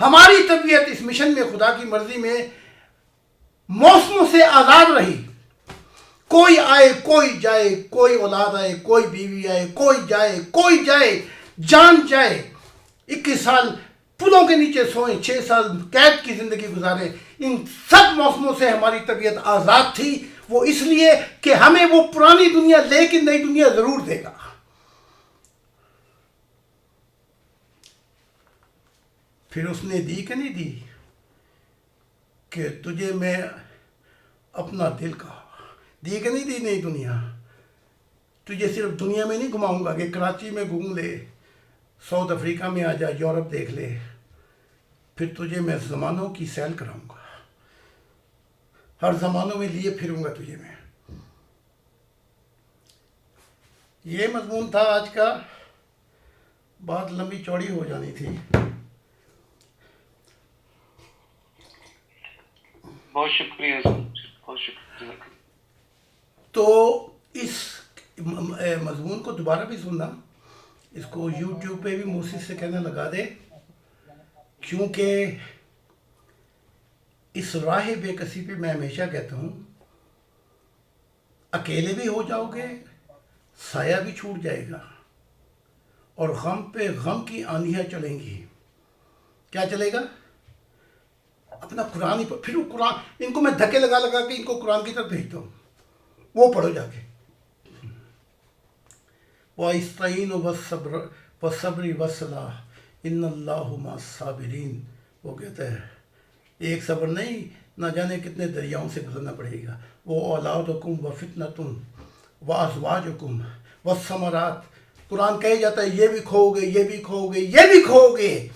हमारी तबीयत इस मिशन में खुदा की मर्जी में मौसमों से आजाद रही। कोई आए कोई जाए, कोई औलाद आए कोई बीवी आए, कोई जाए जान जाए। 21 साल पुलों के नीचे सोए, 6 साल कैद की जिंदगी गुजारे। इन सब मौसमों से हमारी तबीयत आजाद थी। वो इसलिए कि हमें वो पुरानी दुनिया लेकिन नई दुनिया जरूर देगा। फिर उसने दी कि नहीं दी कि तुझे मैं अपना दिल का दी कि नहीं दी नई दुनिया। तुझे सिर्फ दुनिया में नहीं घुमाऊंगा कि कराची में घूम ले, साउथ अफ्रीका में आ जा, यूरोप देख ले। फिर तुझे मैं ज़मानों की सैर कराऊंगा, हर ज़मानों में लिए फिरूंगा तुझे मैं। ये मजमून था आज का। बात लंबी चौड़ी हो जानी थी। बहुत शुक्रिया सर, बहुत शुक्रिया। तो इस मजमून को दोबारा भी सुनना, इसको YouTube पे भी मूसी से कहना लगा दे, क्योंकि इस राह बेकसी पे मैं हमेशा कहता हूँ, अकेले भी हो जाओगे, साया भी छूट जाएगा और गम पे गम की आंधियाँ चलेंगी। क्या चलेगा? अपना कुरान ही फिर वो कुरान, इनको मैं धक्के लगा लगा के इनको कुरान की तरफ भेजता हूँ, वो पढ़ो जाके। वाइस्ताइन वसब्री वसलाह इन्नल्लाहु मस्साबिरीन। वो कहता है एक सब्र नहीं, ना जाने कितने दरियाओं से गुजरना पड़ेगा। वो औलादुकुम व फितनतुम व अज़वाजुकुम व समरात। कुरान कहे जाता है ये भी खोओगे, ये भी खोओगे, ये भी खोओगे।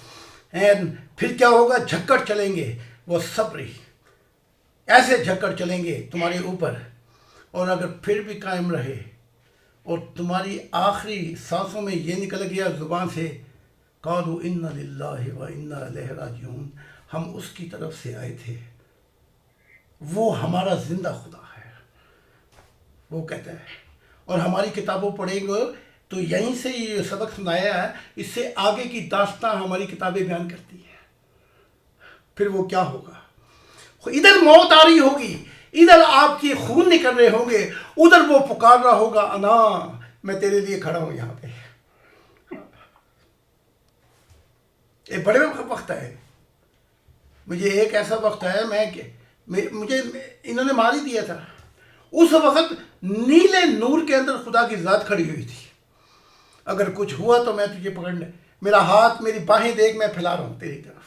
एंड फिर क्या होगा? झक्कड़ चलेंगे। वो सब्री, ऐसे झक्कड़ चलेंगे तुम्हारे ऊपर। और अगर फिर भी कायम रहे और तुम्हारी आखिरी सांसों में ये निकल गया ज़ुबान से, क़ालू इन्ना लिल्लाहि व इन्ना इलैहि राजिऊन, हम उसकी तरफ से आए थे, वो हमारा जिंदा खुदा है, वो कहता है। और हमारी किताबों पढ़ेंगे तो यहीं से ये सबक सुनाया है, इससे आगे की दास्तां हमारी किताबें बयान करती है। फिर वो क्या होगा? इधर मौत आ रही होगी, इधर आपके खून निकल रहे होंगे, उधर वो पुकार रहा होगा, अना मैं तेरे लिए खड़ा हूं यहां पे। एक बड़े वक्त है, मुझे एक ऐसा वक्त है, मुझे इन्होंने मार ही दिया था। उस वक्त नीले नूर के अंदर खुदा की जात खड़ी हुई थी। अगर कुछ हुआ तो मैं तुझे पकड़ने, मेरा हाथ मेरी बाहें देख, मैं फैला रहा हूं तेरी तरफ,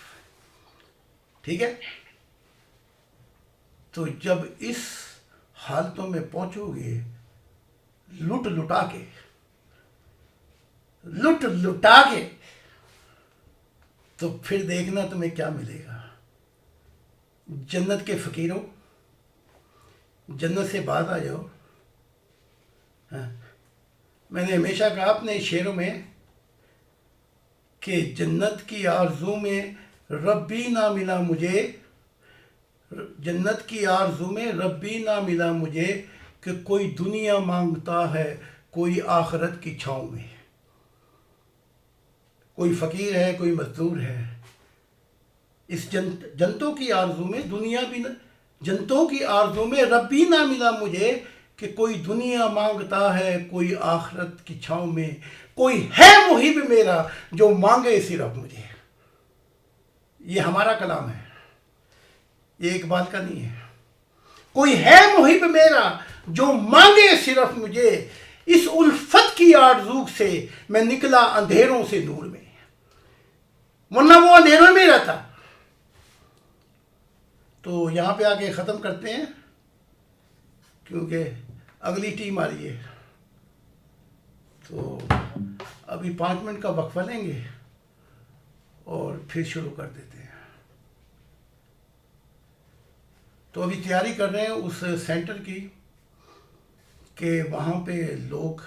ठीक है? तो जब इस हालतों में पहुंचोगे, लुट लुटा के, तो फिर देखना तुम्हें क्या मिलेगा। जन्नत के फकीरों, जन्नत से बात आ जाओ। हाँ। मैंने हमेशा कहा अपने शेरों में कि जन्नत की आरज़ू में रब्बी ना मिला मुझे, जन्नत की आरज़ू में रब्बी ना मिला मुझे, कि कोई दुनिया मांगता है कोई आखिरत की छाँव में। कोई फ़कीर है, कोई मजदूर है। इस जन्नतों की आरज़ू में दुनिया भी न, जन्नतों की आरज़ू में रब्बी ना मिला मुझे, कि कोई दुनिया मांगता है कोई आखिरत की छाँव में। कोई है मुहिब मेरा जो मांगे सिर्फ मुझे। ये हमारा कलाम है, ये इकबाल का नहीं है। कोई है मुहिब मेरा जो मांगे सिर्फ मुझे, इस उल्फत की आरज़ू से मैं निकला अंधेरों से नूर में, वरना वो अंधेरों में रहता। तो यहाँ पे आके ख़त्म करते हैं, क्योंकि अगली टीम आ रही है। तो अभी 5 मिनट का वक्फा लेंगे और फिर शुरू कर देते हैं। तो अभी तैयारी कर रहे हैं उस सेंटर की, कि वहाँ पे लोग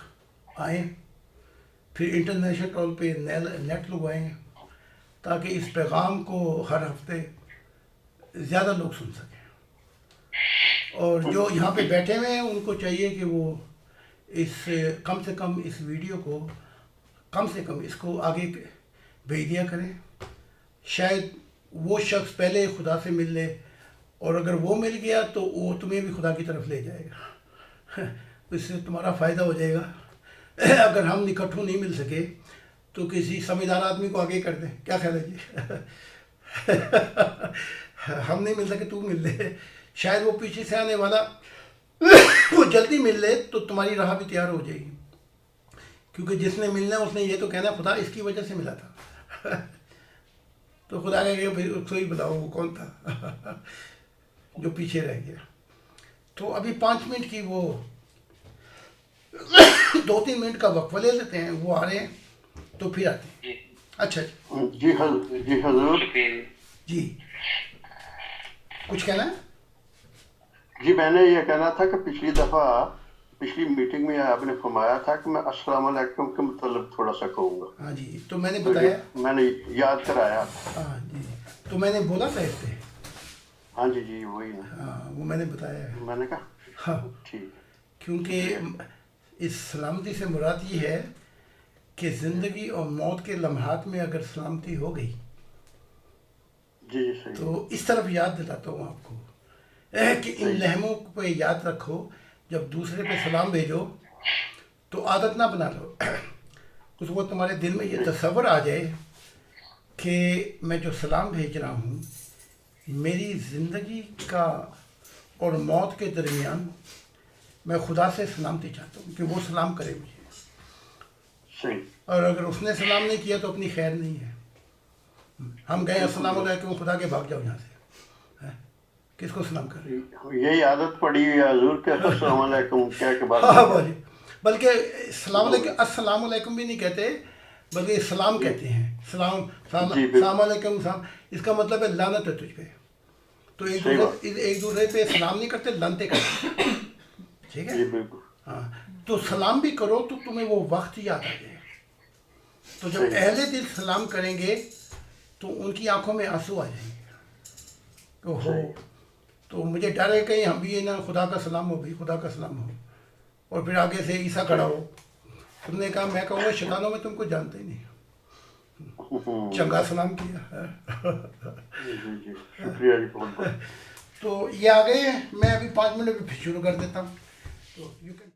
आएँ, फिर इंटरनेशनल कॉल पे नेट लगवाएंगे ताकि इस पैगाम को हर हफ्ते ज़्यादा लोग सुन सकें। और जो यहाँ पे बैठे हुए हैं उनको चाहिए कि वो इस कम से कम इस वीडियो को कम से कम इसको आगे भेज दिया करें। शायद वो शख्स पहले खुदा से मिल ले, और अगर वो मिल गया तो वो तुम्हें भी खुदा की तरफ ले जाएगा। इससे तुम्हारा फ़ायदा हो जाएगा। अगर हम इकट्ठों नहीं मिल सके तो किसी समझदार आदमी को आगे कर दें, क्या ख्याल है जी? हम नहीं मिल सके, तू मिल ले, शायद वो पीछे से आने वाला वो जल्दी मिल ले तो तुम्हारी राह भी तैयार हो जाएगी। क्योंकि जिसने मिलना है उसने ये तो कहना खुदा इसकी वजह से मिला था। तो खुदा कहेगा भाई उसको ही बताओ वो कौन था जो पीछे रह गया। तो अभी 5 मिनट की वो 2-3 मिनट का वक्फा ले लेते हैं, वो आ रहे हैं तो फिर आते हैं। जी अच्छा जी हजूर जी, कुछ कहना है? जी, मैंने ये कहना था कि पिछली मीटिंग में आपने फरमाया था कि मैं अस्सलाम वालेकुम के मतलब थोड़ा सा कहूँगा। हाँ जी, तो मैंने तो बताया, मैंने याद कराया। हाँ जी, तो मैंने बोला था इससे, हाँ जी जी वही ना, हाँ वो मैंने बताया है। मैंने कहा हाँ, ठीक। क्योंकि इस सलामती से मुराद ये है कि ज़िंदगी और मौत के लम्हात में अगर सलामती हो गई जी जी सही। तो इस तरफ याद दिलाता हूँ आपको कि इन लहमों पे याद रखो, जब दूसरे पे सलाम भेजो तो आदत ना बना लो। उसको तुम्हारे दिल में ये तसव्वुर आ जाए कि मैं जो सलाम भेज रहा हूँ मेरी ज़िंदगी का और मौत के दरमियान मैं खुदा से सलामती चाहता हूँ कि वो सलाम करे मुझे, सही। और अगर उसने सलाम नहीं किया तो अपनी खैर नहीं है। हम गए अस्सलाम वालेकुम, खुदा के भाग जाओ यहाँ से, हैं? किसको सलाम करें? यही आदत पड़ी हुई है हजूर के अस्सलाम वालेकुम क्या के बाद। हाँ बोलिए, बल्कि अस्सलाम वालेकुम भी नहीं कहते, बल्कि सलाम कहते हैं। सलाम वालेकुम सलाम, इसका मतलब है लानत है तुझ पे। तो एक दूसरे पे सलाम नहीं करते, लानते करते, ठीक है? जी बिल्कुल। हाँ, तो सलाम भी करो तो तुम्हें वो वक्त याद आ जाए। तो जब अहले दिल सलाम करेंगे तो उनकी आंखों में आंसू आ जाएंगे। तो हो, तो मुझे डर है कहीं हम भी ये ना खुदा का सलाम हो, भी खुदा का सलाम हो, और फिर आगे से ईसा खड़ा हो। तुमने कहा, मैं कहूँगा शैतानों में तुमको जानते ही नहीं, चंगा सलाम किया। जी जी शुक्रिया जी बहुत बहुत। तो ये आ गए, मैं अभी 5 मिनट में फिर शुरू कर देता हूँ। तो यू कैन